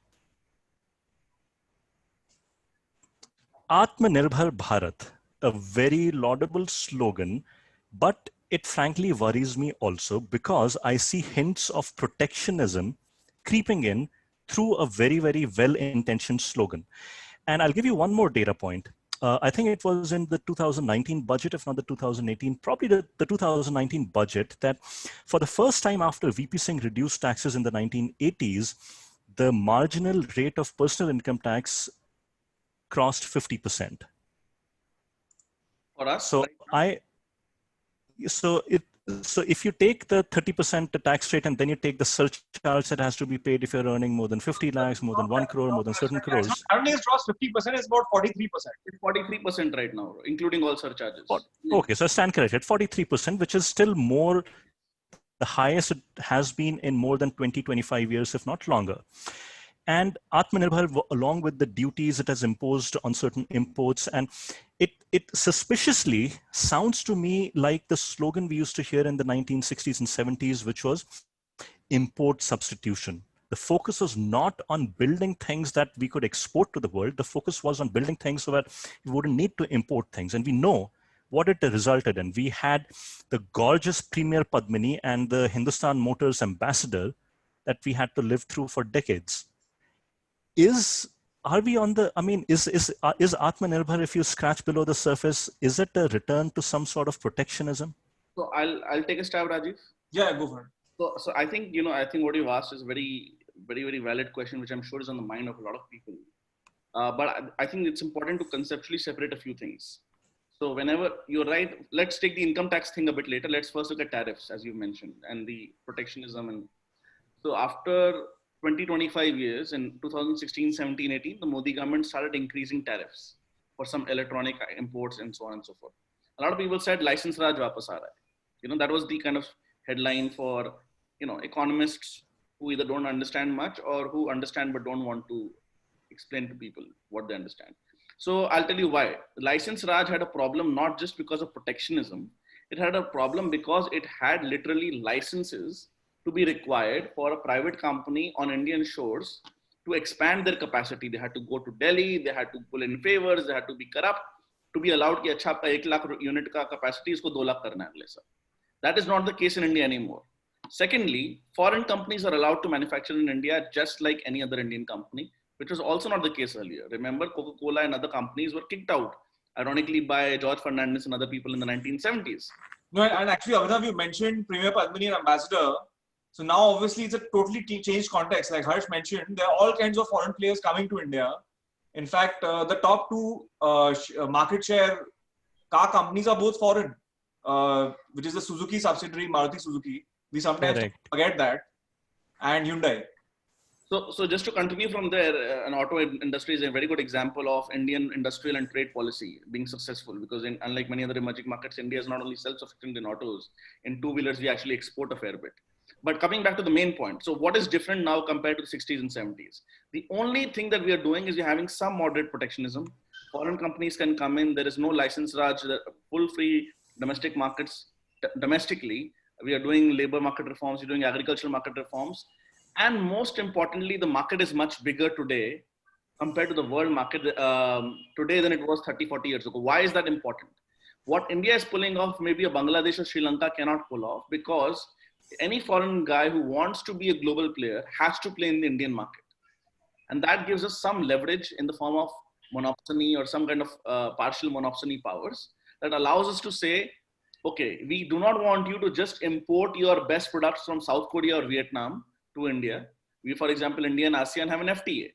Atmanirbhar Bharat, a very laudable slogan, but it frankly worries me also because I see hints of protectionism creeping in through a very, very well-intentioned slogan. And I'll give you one more data point. I think it was in the 2019 budget, if not the 2018, probably the 2019 budget, that for the first time after VP Singh reduced taxes in the 1980s, the marginal rate of personal income tax crossed 50%. for us, So so if you take the 30% tax rate and then you take the surcharge that has to be paid if you're earning more than 50 lakhs, more than 1 crore, more than certain crores. I don't think it's crossed 50%, it's about 43%. it's 43% right now, including all surcharges. Okay, so I stand corrected, 43%, which is still more, the highest it has been in more than 20, 25 years, if not longer. And Atmanirbhar, along with the duties it has imposed on certain imports, and it suspiciously sounds to me like the slogan we used to hear in the 1960s and 70s, which was import substitution. The focus was not on building things that we could export to the world. The focus was on building things so that we wouldn't need to import things. And we know what it resulted in. We had the gorgeous Premier Padmini and the Hindustan Motors ambassador that we had to live through for decades. Are we on the, I mean, is Atmanirbhar, if you scratch below the surface, is it a return to some sort of protectionism? So I'll take a stab, Rajeev. Yeah, go for it. So I think, I think what you've asked is a very, very, very valid question, which I'm sure is on the mind of a lot of people. But I think it's important to conceptually separate a few things. So whenever you're right, let's take the income tax thing a bit later. Let's first look at tariffs, as you mentioned, and the protectionism. And so after 25 years, in 2016, 17, 18, the Modi government started increasing tariffs for some electronic imports and so on and so forth. A lot of people said license raj wapas aa raha hai. That was the kind of headline for, economists who either don't understand much or who understand but don't want to explain to people what they understand. So I'll tell you why. License Raj had a problem not just because of protectionism. It had a problem because it had literally licenses to be required for a private company on Indian shores to expand their capacity. They had to go to Delhi, they had to pull in favors, they had to be corrupt to be allowed कि अच्छा आपका 1 lakh unit का capacity इसको 2 lakh करना है अगले साल. That is not the case in India anymore. Secondly, foreign companies are allowed to manufacture in India just like any other Indian company, which was also not the case earlier. Remember, Coca-Cola and other companies were kicked out, ironically, by George Fernandez and other people in the 1970s. No, and actually, Abhinav, you mentioned Premier Padmini and ambassador. So now, obviously, it's a totally changed context. Like Harsh mentioned, there are all kinds of foreign players coming to India. In fact, the top two market share car companies are both foreign, which is the Suzuki subsidiary, Maruti Suzuki. We sometimes forget that, and Hyundai. So just to continue from there, an auto industry is a very good example of Indian industrial and trade policy being successful, because unlike many other emerging markets, India is not only self-sufficient in autos. In two-wheelers, we actually export a fair bit. But coming back to the main point, so what is different now compared to the 60s and 70s? The only thing that we are doing is we're having some moderate protectionism. Foreign companies can come in. There is no license raj, full free domestic markets domestically. We are doing labor market reforms, we're doing agricultural market reforms. And most importantly, the market is much bigger today compared to the world market today than it was 30, 40 years ago. Why is that important? What India is pulling off, maybe a Bangladesh or Sri Lanka cannot pull off, because any foreign guy who wants to be a global player has to play in the Indian market. And that gives us some leverage in the form of monopsony or some kind of partial monopsony powers that allows us to say, okay, we do not want you to just import your best products from South Korea or Vietnam to India. We, for example, India and ASEAN have an FTA.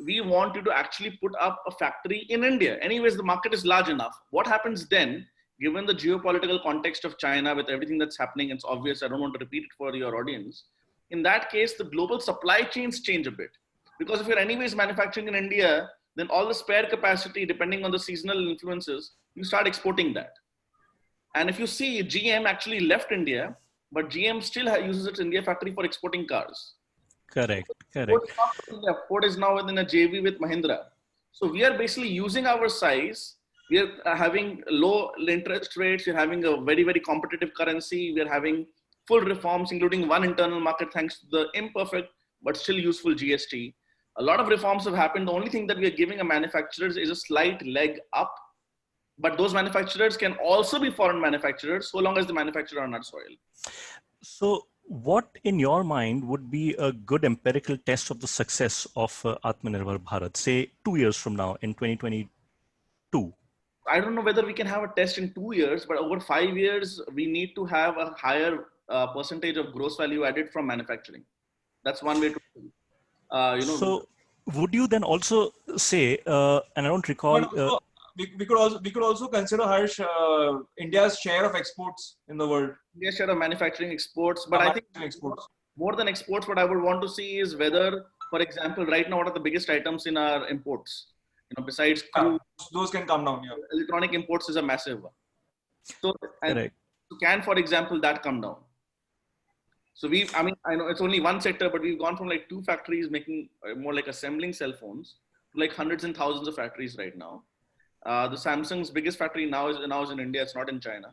We want you to actually put up a factory in India. Anyways, the market is large enough. What happens then, given the geopolitical context of China with everything that's happening? It's obvious, I don't want to repeat it for your audience. In that case, the global supply chains change a bit. Because if you're anyways manufacturing in India, then all the spare capacity, depending on the seasonal influences, you start exporting that. And if you see, GM actually left India, but GM still uses its India factory for exporting cars. Correct. Ford Correct. is not in India. Ford is now within a JV with Mahindra. So we are basically using our size. We are having low interest rates. We're having a very, very competitive currency. We're having full reforms, including one internal market, thanks to the imperfect but still useful GST. A lot of reforms have happened. The only thing that we are giving a manufacturers is a slight leg up. But those manufacturers can also be foreign manufacturers so long as the manufacturer on our soil. So, what in your mind would be a good empirical test of the success of Atmanirbhar Bharat, say 2 years from now in 2022? I don't know whether we can have a test in 2 years, but over 5 years, we need to have a higher percentage of gross value added from manufacturing. That's one way to, So, would you then also say, and I don't recall, But also, we could also consider, Harsh, India's share of exports in the world. India's share of manufacturing exports, but I think exports. more than exports, what I would want to see is whether, for example, right now, what are the biggest items in our imports? Besides crude, those can come down. Yeah. Electronic imports is a massive one. So, and correct. Can, for example, that come down? So I know it's only one sector, but we've gone from like 2 factories making more like assembling cell phones to like hundreds and thousands of factories right now. The Samsung's biggest factory now is in India. It's not in China.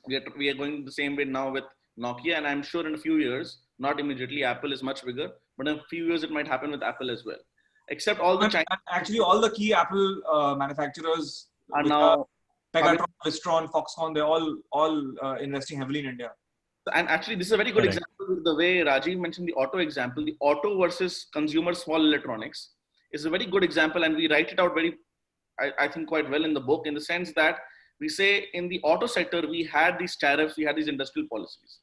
We are going the same way now with Nokia, and I'm sure in a few years, not immediately, Apple is much bigger, but in a few years it might happen with Apple as well. Except all the actually all the key Apple manufacturers are now Pegatron, Wistron, Foxconn. They're all investing heavily in India. And actually, this is a very good example. The way Rajeev mentioned the auto example, the auto versus consumer small electronics is a very good example, and we write it out I think quite well in the book, in the sense that we say in the auto sector, we had these tariffs, we had these industrial policies.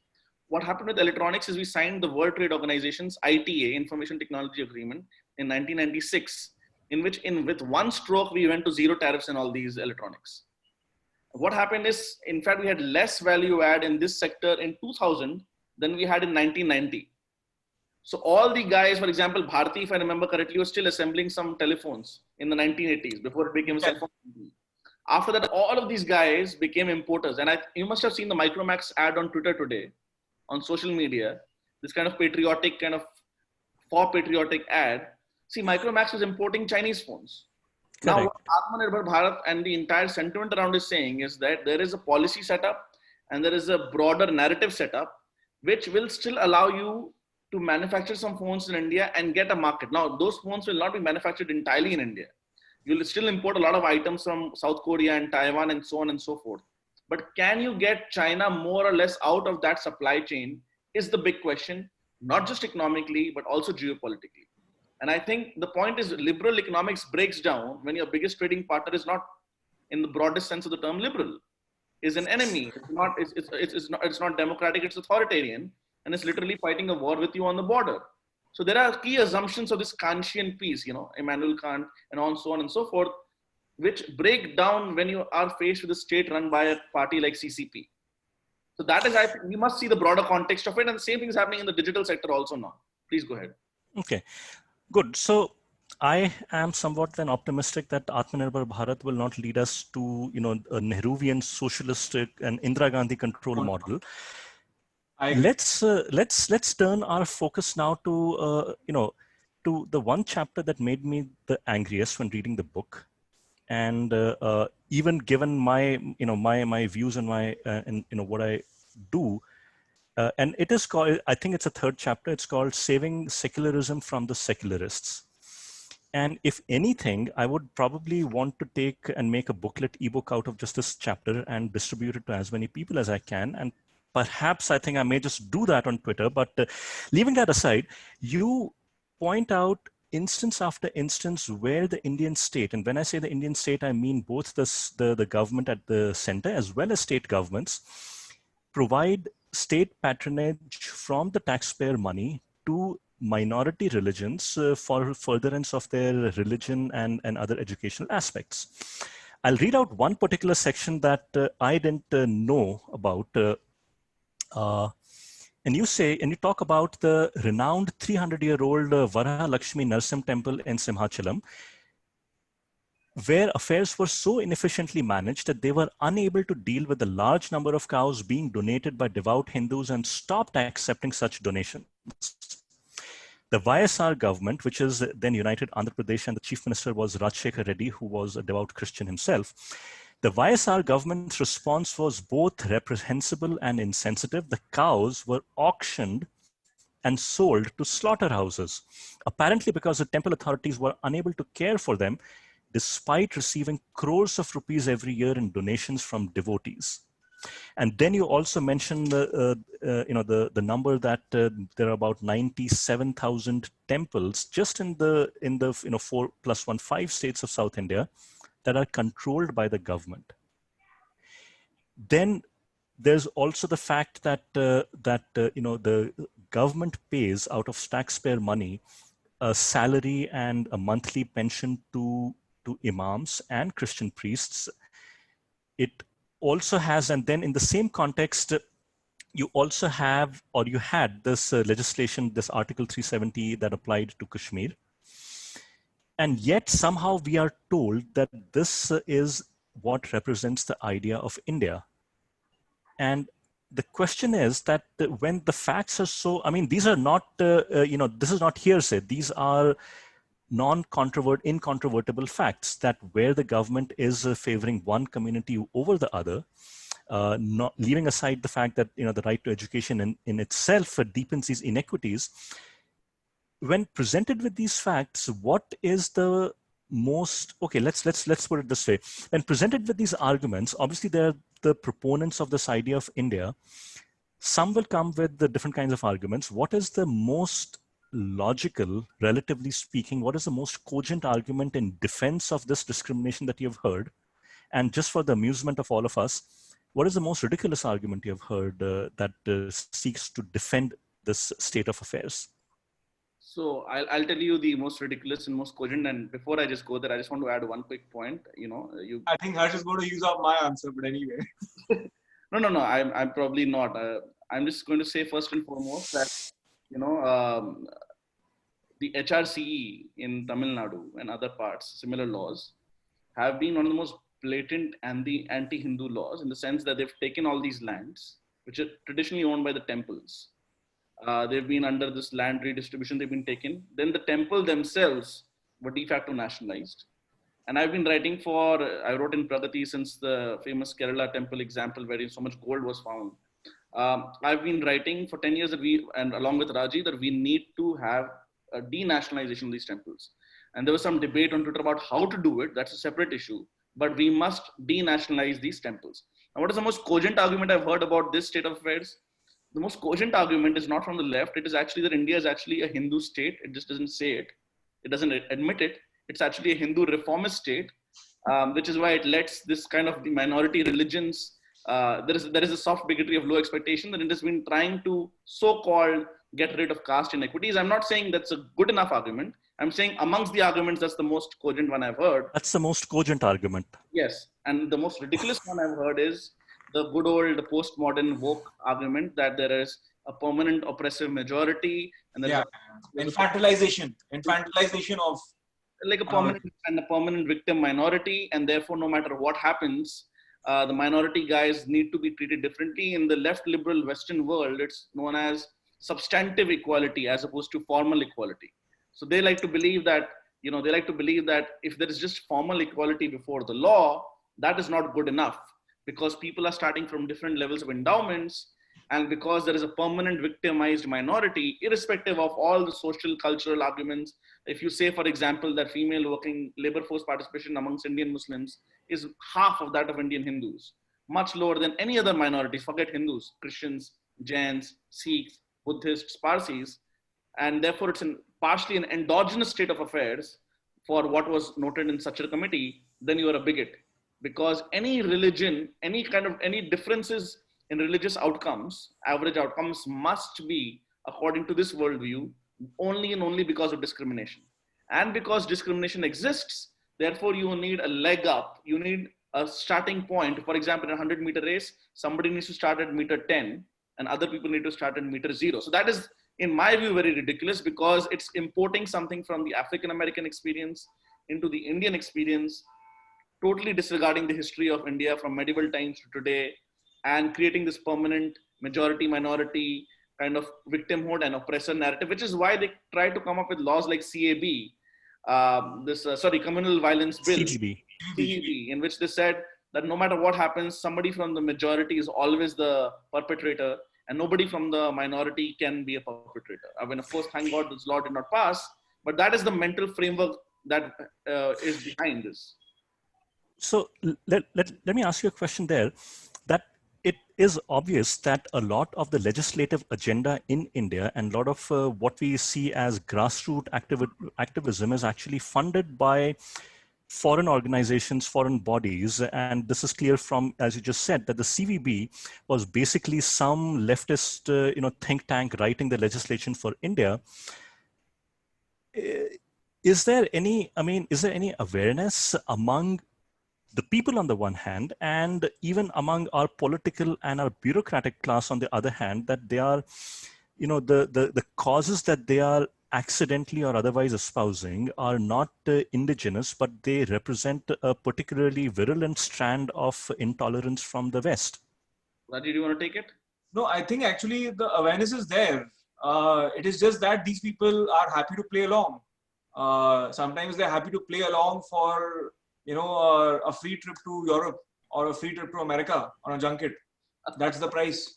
What happened with electronics is we signed the World Trade Organization's ITA, Information Technology Agreement, in 1996, in which with one stroke, we went to zero tariffs on all these electronics. What happened is, in fact, we had less value add in this sector in 2000 than we had in 1990. So all the guys, for example, Bharti, if I remember correctly, was still assembling some telephones in the 1980s before it became cell phone. After that, all of these guys became importers. And you must have seen the Micromax ad on Twitter today, on social media, this kind of patriotic, for patriotic ad. See, Micromax was importing Chinese phones. Correct. Now, what Atmanirbhar Bharat and the entire sentiment around is saying is that there is a policy setup and there is a broader narrative setup, which will still allow you to manufacture some phones in India and get a market. Now, those phones will not be manufactured entirely in India. You'll still import a lot of items from South Korea and Taiwan and so on and so forth. But can you get China more or less out of that supply chain is the big question, not just economically, but also geopolitically. And I think the point is liberal economics breaks down when your biggest trading partner is not, in the broadest sense of the term, liberal, is an enemy. It's not democratic, it's authoritarian, and it's literally fighting a war with you on the border. So there are key assumptions of this Kantian piece, Immanuel Kant and so on and so forth, which break down when you are faced with a state run by a party like CCP. So that is, I think, we must see the broader context of it, and the same thing is happening in the digital sector also now. Please go ahead. Okay. Good. So I am somewhat then optimistic that Atmanirbhar Bharat will not lead us to, a Nehruvian socialistic and Indira Gandhi control model. Let's turn our focus now to, to the one chapter that made me the angriest when reading the book. And even given my, my views and my, what I do, and it is called, I think it's a 3rd chapter, it's called Saving Secularism from the Secularists. And if anything, I would probably want to take and make a booklet ebook out of just this chapter and distribute it to as many people as I can. And perhaps I think I may just do that on Twitter, but leaving that aside, you point out instance after instance where the Indian state, and when I say the Indian state, I mean both the government at the center as well as state governments, provide state patronage from the taxpayer money to minority religions for furtherance of their religion and other educational aspects. I'll read out one particular section that I didn't know about. And you talk about the renowned 300-year-old Varaha Lakshmi Narsim temple in Simhachalam, where affairs were so inefficiently managed that they were unable to deal with the large number of cows being donated by devout Hindus and stopped accepting such donations. The YSR government, which is then United Andhra Pradesh, and the chief minister was Rajshekar Reddy, who was a devout Christian himself. The YSR government's response was both reprehensible and insensitive. The cows were auctioned and sold to slaughterhouses, apparently because the temple authorities were unable to care for them, despite receiving crores of rupees every year in donations from devotees. And then you also mentioned the number that there are about 97,000 temples just in the 4+1 5 states of South India that are controlled by the government. Then there's also the fact that the government pays out of taxpayer money a salary and a monthly pension to imams and Christian priests. It also has, and then in the same context, you also have, or you had this legislation, this Article 370 that applied to Kashmir. And yet somehow we are told that this is what represents the idea of India. And the question is that when the facts are so, I mean, these are not, this is not hearsay. These are incontrovertible facts that where the government is favoring one community over the other, not leaving aside the fact that the right to education in itself deepens these inequities. When presented with these facts, what is the most, okay, let's put it this way. When presented with these arguments, obviously there are the proponents of this idea of India. Some will come with the different kinds of arguments. What is the most logical, relatively speaking, what is the most cogent argument in defense of this discrimination that you've heard? And just for the amusement of all of us, what is the most ridiculous argument you've heard that seeks to defend this state of affairs? So I'll tell you the most ridiculous and most cogent. And before I just go there, I just want to add one quick point. I think Harsh is going to use up my answer, but anyway. No. I'm probably not. I'm just going to say first and foremost that the HRCE in Tamil Nadu and other parts, similar laws, have been one of the most blatant and the anti-Hindu laws in the sense that they've taken all these lands, which are traditionally owned by the temples. They've been under this land redistribution, they've been taken. Then the temple themselves were de facto nationalized. And I've been writing I wrote in Pragati since the famous Kerala temple example where so much gold was found. I've been writing for 10 years and along with Raji, that we need to have a denationalization of these temples. And there was some debate on Twitter about how to do it. That's a separate issue. But we must denationalize these temples. Now, what is the most cogent argument I've heard about this state of affairs? The most cogent argument is not from the left. It is actually that India is actually a Hindu state. It just doesn't say it. It doesn't admit it. It's actually a Hindu reformist state, which is why it lets this kind of the minority religions. There is a soft bigotry of low expectation that it has been trying to so-called get rid of caste inequities. I'm not saying that's a good enough argument. I'm saying amongst the arguments, that's the most cogent one I've heard. That's the most cogent argument. Yes. And the most ridiculous one I've heard is the good old postmodern woke argument that there is a permanent oppressive majority and infantilization of like a permanent victim minority, and therefore no matter what happens, the minority guys need to be treated differently. In the left liberal Western world, it's known as substantive equality as opposed to formal equality. So they like to believe that if there is just formal equality before the law, that is not good enough, because people are starting from different levels of endowments, and because there is a permanent victimized minority, irrespective of all the social, cultural arguments. If you say, for example, that female working labor force participation amongst Indian Muslims is half of that of Indian Hindus, much lower than any other minorities, forget Hindus, Christians, Jains, Sikhs, Buddhists, Parsis, and therefore it's partially an endogenous state of affairs for what was noted in such a committee, then you are a bigot. Because any religion, any differences in religious outcomes, average outcomes, must be, according to this worldview, only and only because of discrimination. And because discrimination exists, therefore you need a leg up. You need a starting point. For example, in a 100-meter race, somebody needs to start at meter 10 and other people need to start at meter 0. So that is, in my view, very ridiculous, because it's importing something from the African-American experience into the Indian experience, totally disregarding the history of India from medieval times to today, and creating this permanent majority minority kind of victimhood and oppressor narrative, which is why they try to come up with laws like CAB, Communal Violence Bill, CGB. CEB, in which they said that no matter what happens, somebody from the majority is always the perpetrator, and nobody from the minority can be a perpetrator. I mean, of course, thank God this law did not pass, but that is the mental framework that is behind this. So let me ask you a question there. That it is obvious that a lot of the legislative agenda in India and a lot of what we see as grassroots activism is actually funded by foreign organizations, foreign bodies, and this is clear from, as you just said, that the CVB was basically some leftist, think tank writing the legislation for India. Is there any awareness among the people on the one hand, and even among our political and our bureaucratic class on the other hand, that they are, the causes that they are accidentally or otherwise espousing are not indigenous, but they represent a particularly virulent strand of intolerance from the West? Rajeev, do you want to take it? No, I think actually the awareness is there. It is just that these people are happy to play along. Sometimes they're happy to play along for a free trip to Europe or a free trip to America on a junket. That's the price.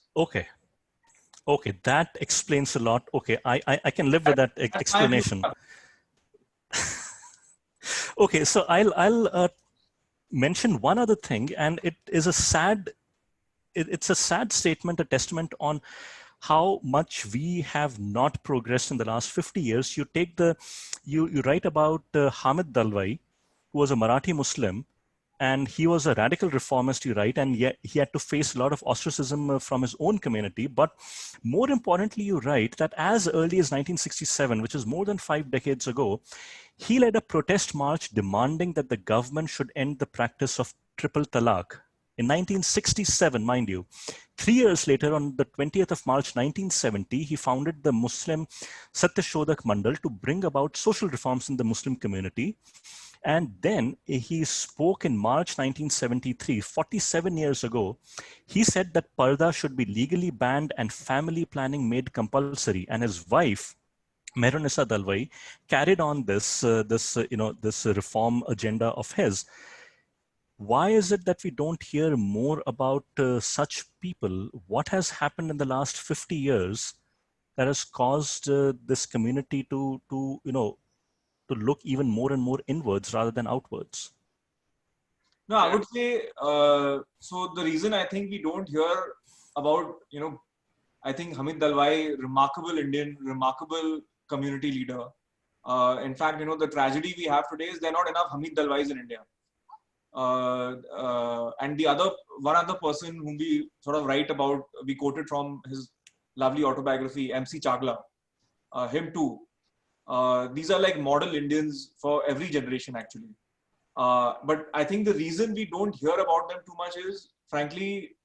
Okay, that explains a lot. Okay, I can live with that explanation. Okay, so I'll mention one other thing, and it is it's a sad statement, a testament on how much we have not progressed in the last 50 years. You write about Hamid Dalwai, who was a Marathi Muslim, and he was a radical reformist, you write, and yet he had to face a lot of ostracism from his own community. But more importantly, you write that as early as 1967, which is more than 5 decades ago, he led a protest march demanding that the government should end the practice of triple talaq. In 1967, mind you. 3 years later, on the 20th of March 1970, he founded the Muslim Satyashodak Mandal to bring about social reforms in the Muslim community. And then he spoke in March 1973, 47 years ago. He said that parda should be legally banned and family planning made compulsory. And his wife, Mehrunissa Dalwai, carried on this reform agenda of his. Why is it that we don't hear more about such people? What has happened in the last 50 years that has caused this community to look even more and more inwards rather than outwards? No, I would say, so the reason I think we don't hear about, I think Hamid Dalwai, remarkable Indian, remarkable community leader. In fact, the tragedy we have today is there are not enough Hamid Dalwais in India. And one other person whom we sort of write about, we quoted from his lovely autobiography, MC Chagla, him too. These are like model Indians for every generation, actually. But I think the reason we don't hear about them too much is, frankly,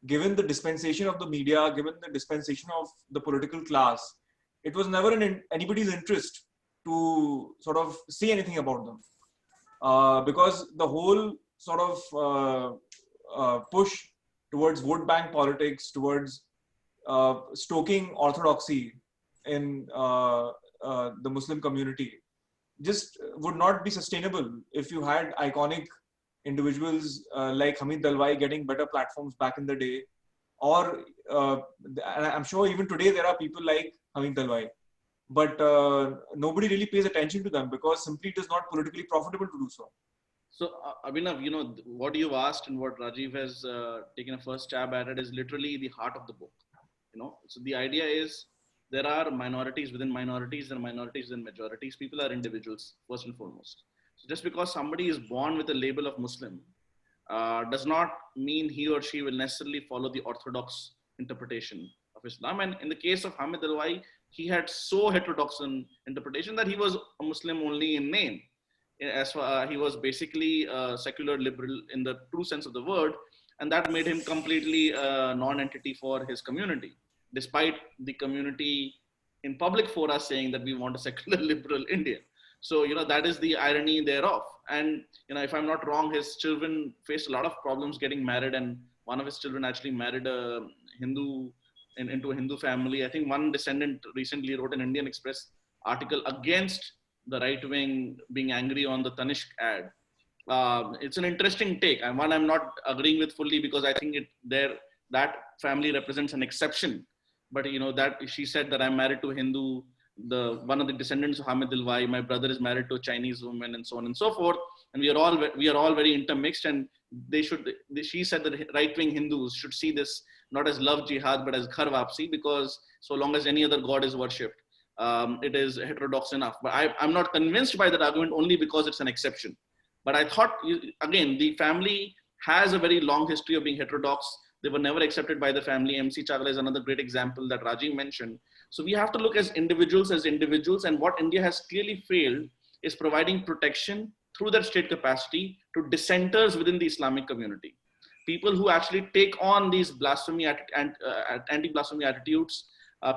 given the dispensation of the media, given the dispensation of the political class, it was never in anybody's interest to sort of say anything about them. Because the whole sort of push towards vote bank politics, towards stoking orthodoxy in the Muslim community, just would not be sustainable if you had iconic individuals like Hamid Dalwai getting better platforms back in the day. Or, and I'm sure even today there are people like Hamid Dalwai. But nobody really pays attention to them because simply it is not politically profitable to do so. So, Abhinav, what you've asked and what Rajeev has taken a first stab at it is literally the heart of the book. So the idea is there are minorities within minorities and minorities within majorities. People are individuals, first and foremost. So just because somebody is born with a label of Muslim does not mean he or she will necessarily follow the orthodox interpretation of Islam. And in the case of Hamid Dalwai, he had so heterodox an interpretation that he was a Muslim only in name. As far he was basically a secular liberal in the true sense of the word, and that made him completely a non-entity for his community, despite the community in public fora saying that we want a secular liberal India. So, that is the irony thereof. And, if I'm not wrong, his children faced a lot of problems getting married, and one of his children actually married a Hindu into a Hindu family. I think one descendant recently wrote an Indian Express article against the right wing being angry on the Tanishq ad. It's an interesting take, and one I'm not agreeing with fully, because I think that family represents an exception. But that she said that I'm married to a Hindu, the one of the descendants of Hamid Dilwai, my brother is married to a Chinese woman, and so on and so forth, and we are all very intermixed, and she said that right wing Hindus should see this not as love jihad but as ghar wapsi, because so long as any other god is worshipped, it is heterodox enough. But I'm not convinced by that argument, only because it's an exception. But I thought, again, the family has a very long history of being heterodox. They were never accepted by the family. MC Chagla is another great example that Rajeev mentioned. So we have to look as individuals, and what India has clearly failed is providing protection through that state capacity to dissenters within the Islamic community. People who actually take on these anti-blasphemy attitudes,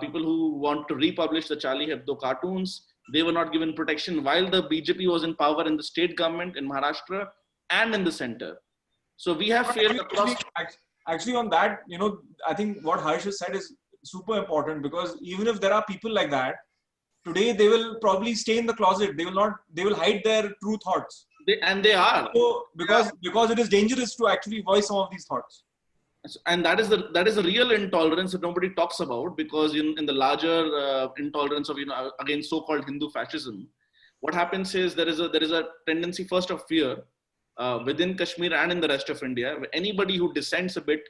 people who want to republish the Charlie Hebdo cartoons, they were not given protection while the BJP was in power in the state government in Maharashtra and in the center. So we have failed across. Actually, on that, I think what Harsh has said is super important, because even if there are people like that, today they will probably stay in the closet. They will hide their true thoughts. They are. So, because it is dangerous to actually voice some of these thoughts. And that is the real intolerance that nobody talks about, because in the larger intolerance of again so-called Hindu fascism, what happens is there is a tendency first of fear within Kashmir and in the rest of India. Anybody who dissents a bit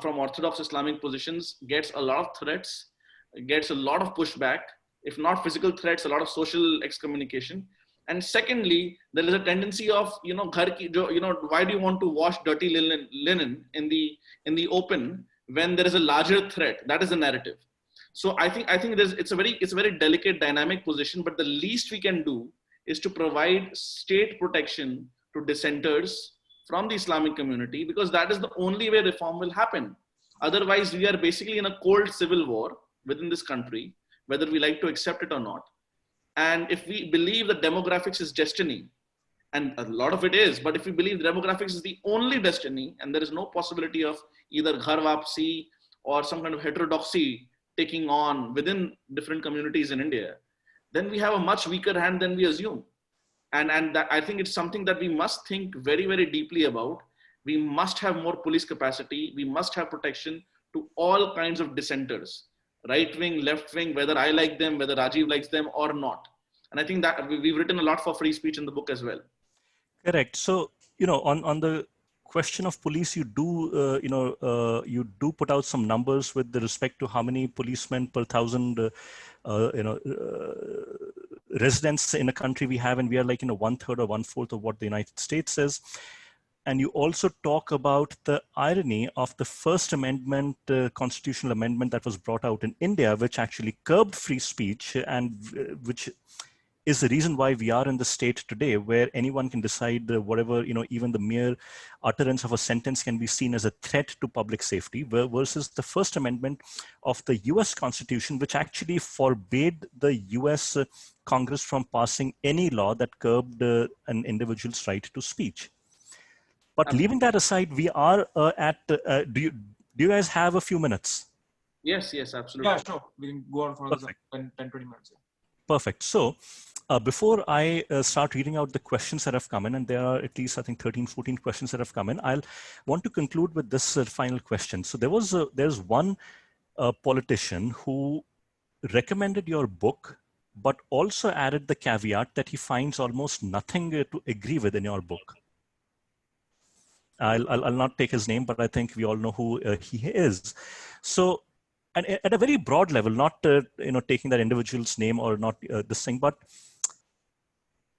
from orthodox Islamic positions gets a lot of threats, gets a lot of pushback, if not physical threats, a lot of social excommunication. And secondly, there is a tendency of, why do you want to wash dirty linen in the open when there is a larger threat? That is the narrative. So I think it's a very delicate dynamic position, but the least we can do is to provide state protection to dissenters from the Islamic community, because that is the only way reform will happen. Otherwise, we are basically in a cold civil war within this country, whether we like to accept it or not. And if we believe that demographics is destiny, and a lot of it is, but if we believe demographics is the only destiny, and there is no possibility of either ghar wapsi or some kind of heterodoxy taking on within different communities in India, then we have a much weaker hand than we assume. And that, I think it's something that we must think very, very deeply about. We must have more police capacity. We must have protection to all kinds of dissenters, right wing, left wing, whether I like them, whether Rajeev likes them or not. And I think that we've written a lot for free speech in the book as well. Correct. So, on the question of police, you do put out some numbers with respect to how many policemen per thousand, residents in a country we have, and we are like 1/3 or 1/4 of what the United States is. And you also talk about the irony of the First Amendment, constitutional amendment that was brought out in India, which actually curbed free speech, and which is the reason why we are in the state today, where anyone can decide whatever, even the mere utterance of a sentence can be seen as a threat to public safety, versus the First Amendment of the US Constitution, which actually forbade the US Congress from passing any law that curbed an individual's right to speech. But leaving that aside, we are do you guys have a few minutes? Yes, absolutely. Yeah, sure. We can go on for 10, 20 minutes. Yeah. Perfect. So before I start reading out the questions that have come in, and there are at least, I think, 13, 14 questions that have come in, I'll want to conclude with this final question. So there's one politician who recommended your book, but also added the caveat that he finds almost nothing to agree with in your book. I'll not take his name, but I think we all know who he is. So, and at a very broad level, not taking that individual's name or not this thing, but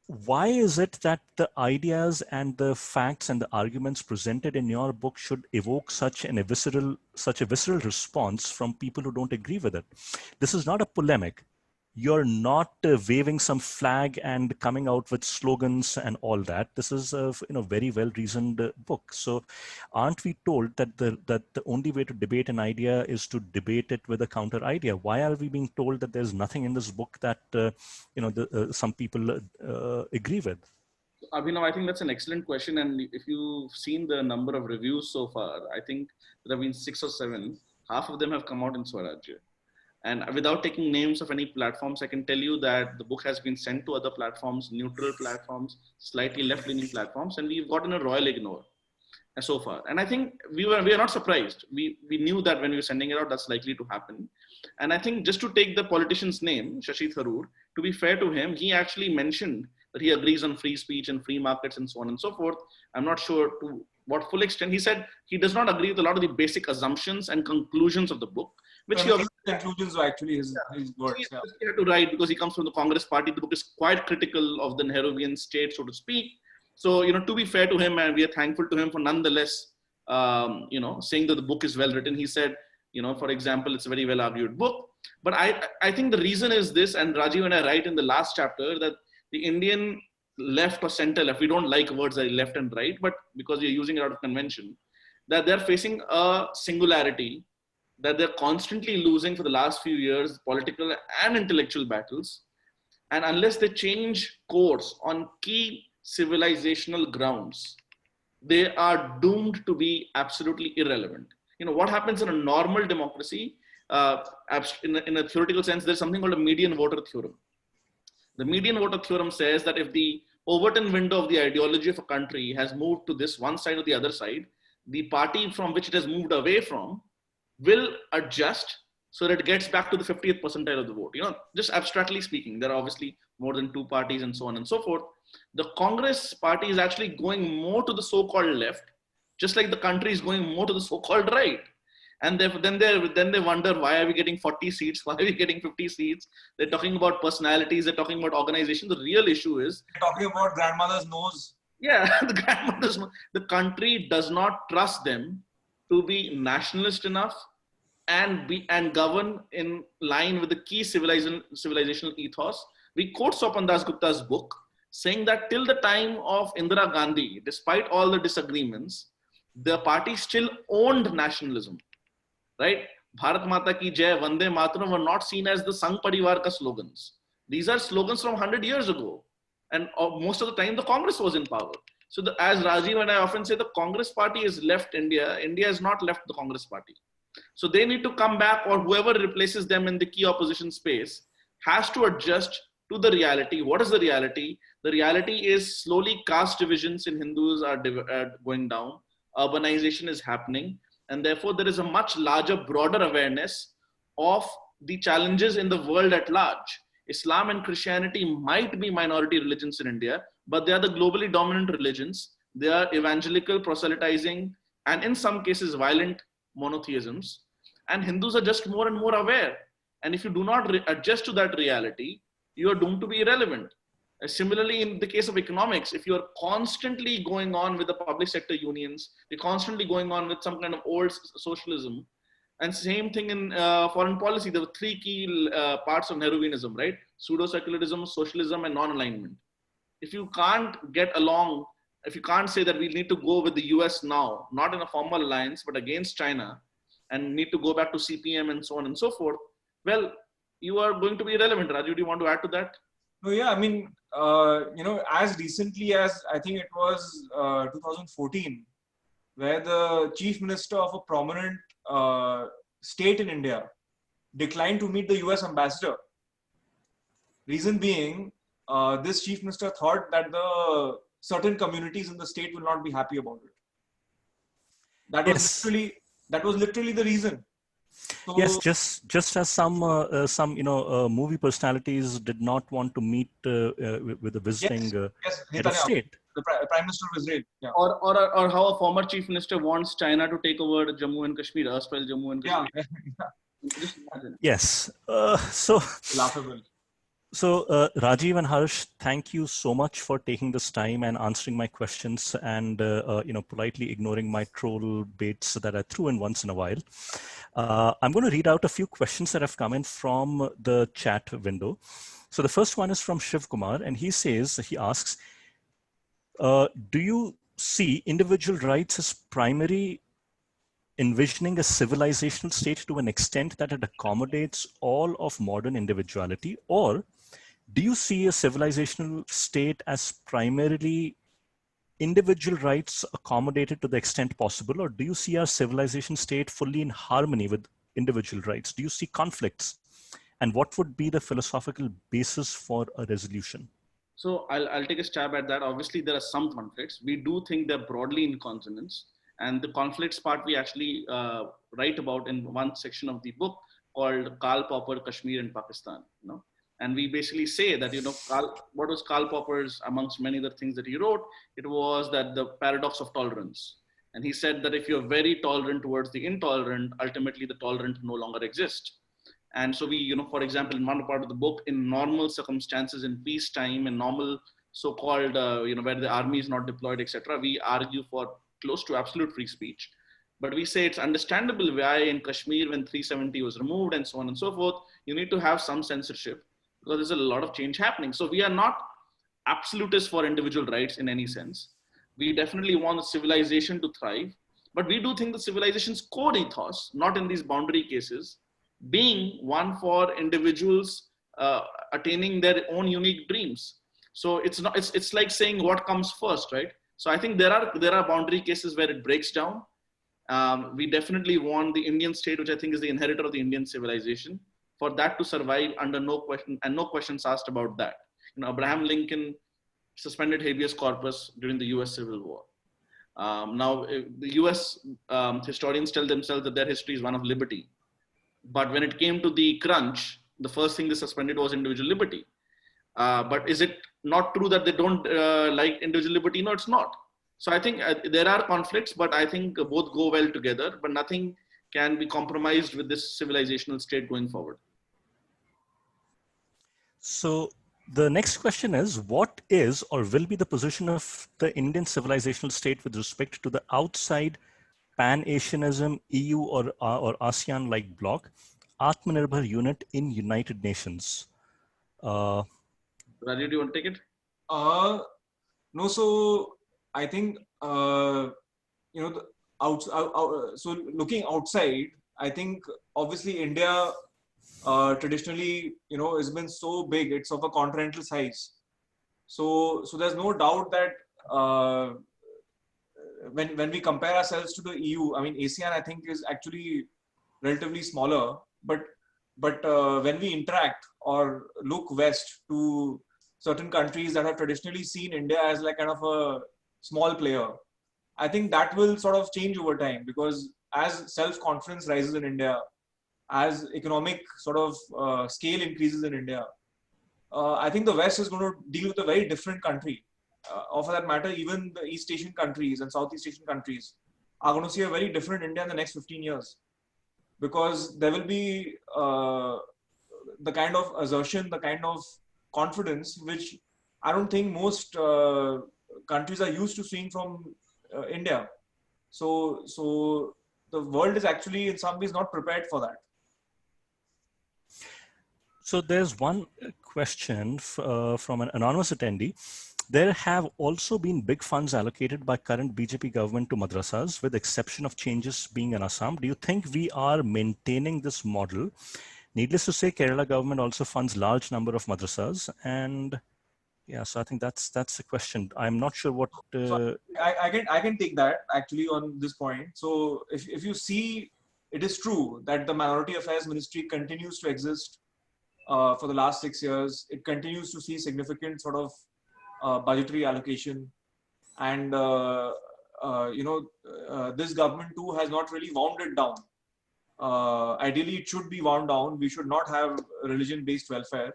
why is it that the ideas and the facts and the arguments presented in your book should evoke such a visceral response from people who don't agree with it? This is not a polemic. You're not waving some flag and coming out with slogans and all that. This is a very well-reasoned book. So aren't we told that the only way to debate an idea is to debate it with a counter idea? Why are we being told that there's nothing in this book that some people agree with? Abhinav, I think that's an excellent question. And if you've seen the number of reviews so far, I think there have been 6 or 7. half of them have come out in Swarajya. And without taking names of any platforms, I can tell you that the book has been sent to other platforms, neutral platforms, slightly left-leaning platforms, and we've gotten a royal ignore so far. And I think we are not surprised. We knew that when we were sending it out, that's likely to happen. And I think just to take the politician's name, Shashi Tharoor, to be fair to him, he actually mentioned that he agrees on free speech and free markets and so on and so forth. I'm not sure to what full extent. He said he does not agree with a lot of the basic assumptions and conclusions of the book, which he obviously conclusions were actually his words. he had to write because he comes from the Congress party. The book is quite critical of the Nehruvian state, so to speak. So, to be fair to him, and we are thankful to him for nonetheless, saying that the book is well written. He said, for example, it's a very well argued book. But I think the reason is this, and Rajeev and I write in the last chapter that the Indian left or center left, we don't like words like left and right, but because we're using it out of convention, that they're facing a singularity, that they're constantly losing for the last few years, political and intellectual battles. And unless they change course on key civilizational grounds, they are doomed to be absolutely irrelevant. What happens in a normal democracy, in a theoretical sense, there's something called a median voter theorem. The median voter theorem says that if the Overton window of the ideology of a country has moved to this one side or the other side, the party from which it has moved away from will adjust so that it gets back to the 50th percentile of the vote. Just abstractly speaking, there are obviously more than two parties and so on and so forth. The Congress party is actually going more to the so-called left, just like the country is going more to the so-called right. And then they wonder, why are we getting 40 seats? Why are we getting 50 seats? They're talking about personalities. They're talking about organization. The real issue is they're talking about grandmother's nose. Yeah, the grandmother's nose. The country does not trust them to be nationalist enough and govern in line with the key civilizational ethos. We quote Swapan Das Gupta's book, saying that till the time of Indira Gandhi, despite all the disagreements, the party still owned nationalism. Right? Bharat Mata Ki Jai, Vande Mataram were not seen as the Sangh Parivar ka slogans. These are slogans from 100 years ago. And most of the time, the Congress was in power. So as Rajeev and I often say, the Congress party has left India. India has not left the Congress party. So they need to come back, or whoever replaces them in the key opposition space has to adjust to the reality. What is the reality? The reality is slowly caste divisions in Hindus are going down. Urbanization is happening. And therefore, there is a much larger, broader awareness of the challenges in the world at large. Islam and Christianity might be minority religions in India, but they are the globally dominant religions. They are evangelical, proselytizing, and in some cases, violent monotheisms. And Hindus are just more and more aware. And if you do not adjust to that reality, you are doomed to be irrelevant. Similarly, in the case of economics, if you're constantly going on with the public sector unions, you're constantly going on with some kind of old socialism, and same thing in foreign policy. There were three key parts of Nehruvianism, right? Pseudo-secularism, socialism, and non-alignment. If you can't get along, if you can't say that we need to go with the US now, not in a formal alliance, but against China, and need to go back to CPM and so on and so forth, well, you are going to be irrelevant. Raju, do you want to add to that? No, yeah, I mean, as recently as I think it was 2014, where the chief minister of a prominent state in India declined to meet the US ambassador. Reason being, this chief minister thought that the certain communities in the state will not be happy about it. That was literally the reason. So, yes, just as some movie personalities did not want to meet with the visiting head of state, the Prime Minister of Israel, yeah. or how a former chief minister wants China to take over Jammu and Kashmir, erstwhile Jammu and Kashmir. Yeah. Just imagine. Yes. So laughable. So Rajeev and Harsh, thank you so much for taking this time and answering my questions and politely ignoring my troll baits that I threw in once in a while. I'm going to read out a few questions that have come in from the chat window. So the first one is from Shiv Kumar, and he asks, do you see individual rights as primary envisioning a civilizational state to an extent that it accommodates all of modern individuality, or do you see a civilizational state as primarily individual rights accommodated to the extent possible, or do you see our civilization state fully in harmony with individual rights? Do you see conflicts? And what would be the philosophical basis for a resolution? So I'll take a stab at that. Obviously, there are some conflicts. We do think they're broadly in consonance. And the conflicts part we actually write about in one section of the book called Karl Popper, Kashmir and Pakistan. And we basically say that, what was Karl Popper's, amongst many other things that he wrote, it was that the paradox of tolerance. And he said that if you're very tolerant towards the intolerant, ultimately the tolerant no longer exists. And so we, for example, in one part of the book, in normal circumstances, in peacetime, in normal so-called, where the army is not deployed, etc., we argue for close to absolute free speech. But we say it's understandable why in Kashmir, when 370 was removed and so on and so forth, you need to have some censorship because there's a lot of change happening. So we are not absolutists for individual rights in any sense. We definitely want the civilization to thrive, but we do think the civilization's core ethos, not in these boundary cases, being one for individuals attaining their own unique dreams. So it's like saying what comes first, right? So I think there are boundary cases where it breaks down. We definitely want the Indian state, which I think is the inheritor of the Indian civilization, for that to survive under no question and no questions asked about that. Abraham Lincoln suspended habeas corpus during the US Civil War. Now, the US historians tell themselves that their history is one of liberty. But when it came to the crunch, the first thing they suspended was individual liberty. But is it not true that they don't like individual liberty? No, it's not. So I think there are conflicts, but I think both go well together, but nothing can be compromised with this civilizational state going forward. So the next question is, what is or will be the position of the Indian civilizational state with respect to the outside Pan-Asianism, EU or ASEAN-like bloc, Atmanirbhar unit in United Nations? Rajeev, do you want to take it? No, so I think, so looking outside, I think obviously India traditionally, has been so big, it's of a continental size. So there's no doubt that when we compare ourselves to the EU, I mean, ASEAN, I think, is actually relatively smaller. But when we interact or look west to certain countries that have traditionally seen India as like kind of a small player, I think that will sort of change over time, because as self-confidence rises in India, as economic sort of scale increases in India, I think the West is going to deal with a very different country. Or for that matter, even the East Asian countries and Southeast Asian countries are going to see a very different India in the next 15 years. Because there will be the kind of assertion, the kind of confidence, which I don't think most countries are used to seeing from India. So the world is actually in some ways not prepared for that. So there's one question from an anonymous attendee. There have also been big funds allocated by current BJP government to madrasas, with exception of changes being in Assam. Do you think we are maintaining this model? Needless to say, Kerala government also funds large number of madrasas, and yeah, so I think that's the question. I'm not sure what. So I can take that actually on this point. So if you see, it is true that the Minority Affairs Ministry continues to exist for the last 6 years. It continues to see significant sort of budgetary allocation, and this government too has not really wound it down. Ideally, it should be wound down. We should not have religion-based welfare.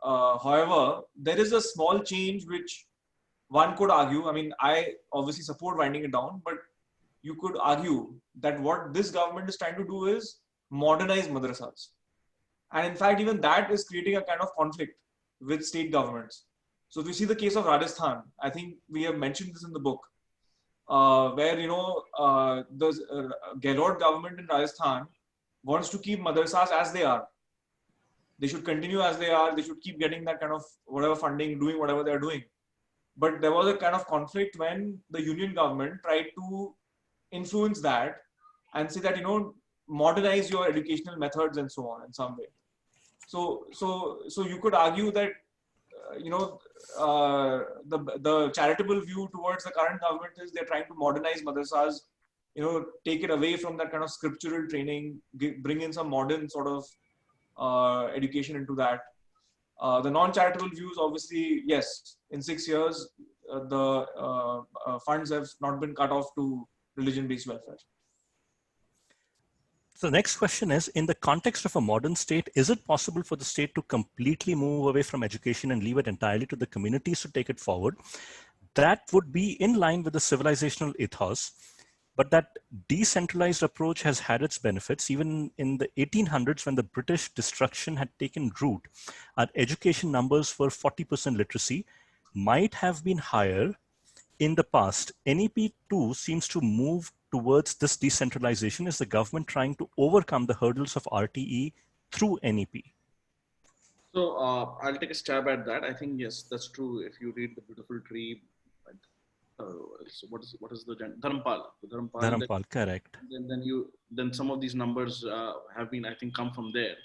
However, there is a small change which one could argue. I mean, I obviously support winding it down, but you could argue that what this government is trying to do is modernize madrasas. And in fact, even that is creating a kind of conflict with state governments. So if you see the case of Rajasthan, I think we have mentioned this in the book, where, the Gehlot government in Rajasthan wants to keep madrasas as they are. They should continue as they are. They should keep getting that kind of whatever funding, doing whatever they're doing. But there was a kind of conflict when the union government tried to influence that and say that, modernize your educational methods and so on in some way. So you could argue that, the charitable view towards the current government is they're trying to modernize madrasas take it away from that kind of scriptural training, bring in some modern sort of education into that. The non-charitable views, obviously, yes, in 6 years, the funds have not been cut off to religion-based welfare. So the next question is, in the context of a modern state, is it possible for the state to completely move away from education and leave it entirely to the communities to take it forward? That would be in line with the civilizational ethos, but that decentralized approach has had its benefits. Even in the 1800s, when the British destruction had taken root, our education numbers for 40% literacy might have been higher in the past. NEP 2 seems to move towards this decentralization. Is the government trying to overcome the hurdles of RTE through NEP? So I'll take a stab at that. I think, yes, that's true. If you read The Beautiful Tree, so what is the Dharampal? Dharampal, correct. Then some of these numbers have been, I think, come from there,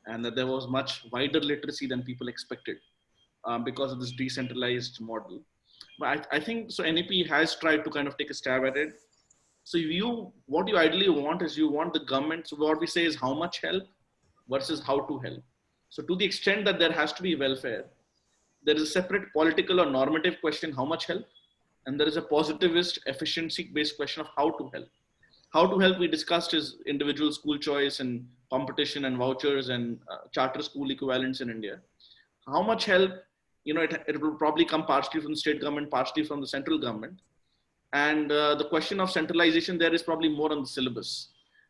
and that there was much wider literacy than people expected because of this decentralized model. But I think so. NEP has tried to kind of take a stab at it. So what you ideally want is you want the government. So what we say is how much help versus how to help. So to the extent that there has to be welfare, there is a separate political or normative question, how much help? And there is a positivist, efficiency-based question of how to help. How to help, we discussed, is individual school choice and competition and vouchers and charter school equivalents in India. How much help, it will probably come partially from the state government, partially from the central government. And the question of centralization there is probably more on the syllabus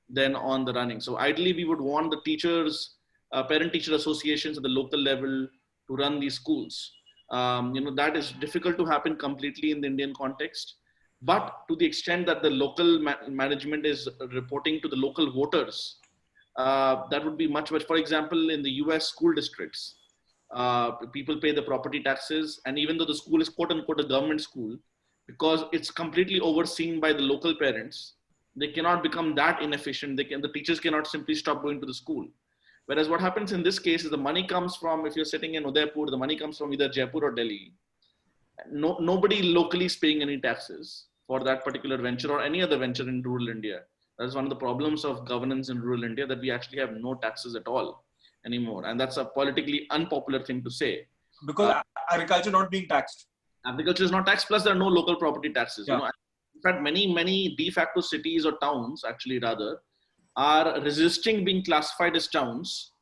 than on the running. So ideally, we would want the teachers, parent-teacher associations at the local level to run these schools. That is difficult to happen completely in the Indian context. But to the extent that the local management is reporting to the local voters, that would be much better. For example, in the US school districts, people pay the property taxes. And even though the school is quote unquote a government school, because it's completely overseen by the local parents, they cannot become that inefficient. The teachers cannot simply stop going to the school. Whereas what happens in this case is the money comes from, if you're sitting in Udaipur, the money comes from either Jaipur or Delhi. Nobody locally is paying any taxes for that particular venture or any other venture in rural India. That's one of the problems of governance in rural India, that we actually have no taxes at all anymore. And that's a politically unpopular thing to say. Because agriculture not being taxed. Agriculture is not taxed, plus there are no local property taxes. Yeah. In fact, many de facto cities or towns, actually rather, are resisting being classified as towns,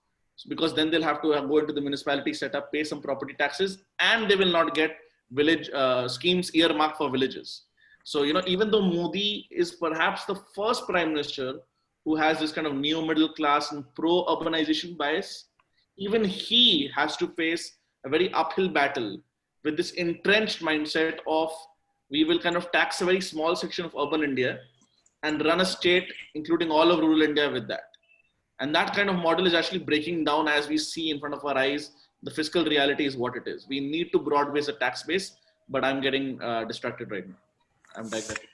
because then they'll have to go into the municipality, set up, pay some property taxes, and they will not get village schemes earmarked for villages. So, even though Modi is perhaps the first prime minister who has this kind of neo-middle class and pro-urbanization bias, even he has to face a very uphill battle with this entrenched mindset of, we will kind of tax a very small section of urban India and run a state, including all of rural India, with that. And that kind of model is actually breaking down as we see in front of our eyes. The fiscal reality is what it is. We need to broad base a tax base, but I'm getting distracted right now. I'm digressing.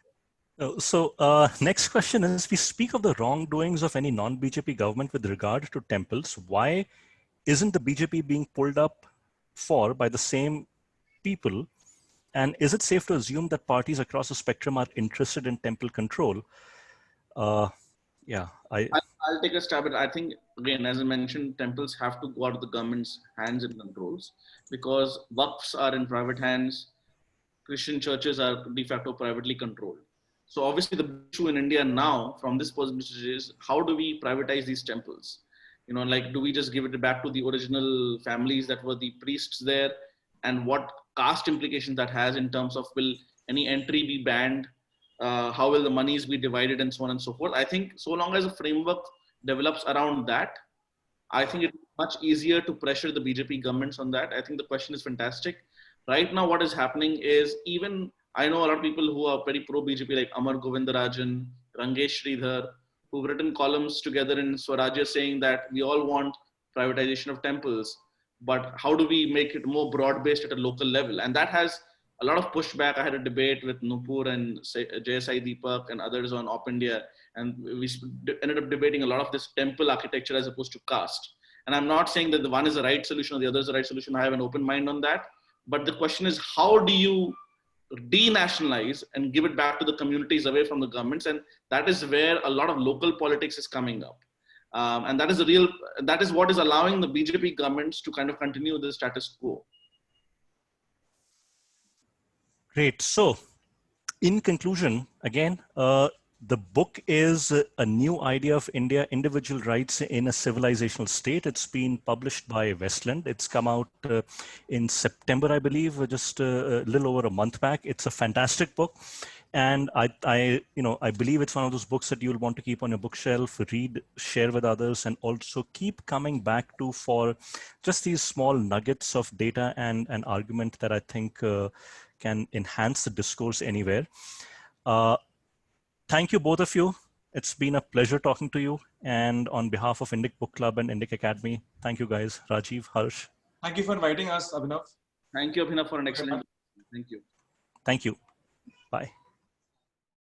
So next question is, we speak of the wrongdoings of any non-BJP government with regard to temples. Why isn't the BJP being pulled up for by the same people? And is it safe to assume that parties across the spectrum are interested in temple control? I'll take a stab at it. I think, again, as I mentioned, temples have to go out of the government's hands and controls, because waqfs are in private hands. Christian churches are de facto privately controlled. So obviously the issue in India now, from this perspective, is how do we privatize these temples? Do we just give it back to the original families that were the priests there? And what caste implications that has in terms of, will any entry be banned? How will the monies be divided, and so on and so forth? I think so long as a framework develops around that, I think it's much easier to pressure the BJP governments on that. I think the question is fantastic. Right now, what is happening is, even I know a lot of people who are very pro-BJP, like Amar Govindarajan, Rangesh Sridhar, who've written columns together in Swarajya saying that we all want privatization of temples, but how do we make it more broad-based at a local level? And that has a lot of pushback. I had a debate with Nupur and Jayasai Deepak and others on Op India, and we ended up debating a lot of this temple architecture as opposed to caste. And I'm not saying that the one is the right solution or the other is the right solution. I have an open mind on that. But the question is, how do you denationalize and give it back to the communities away from the governments. And that is where a lot of local politics is coming up. And that is what is allowing the BJP governments to kind of continue the status quo. Great. So, in conclusion, again, the book is a new idea of India, individual rights in a civilizational state. It's been published by Westland. It's come out in September, I believe, just a little over a month back. It's a fantastic book. And I believe it's one of those books that you'll want to keep on your bookshelf, read, share with others, and also keep coming back to for just these small nuggets of data and an argument that I think can enhance the discourse anywhere. Thank you, both of you. It's been a pleasure talking to you. And on behalf of Indic Book Club and Indic Academy, thank you guys. Rajeev, Harsh. Thank you for inviting us, Abhinav. Thank you, Abhinav, for an excellent. Thank you. Thank you. Bye.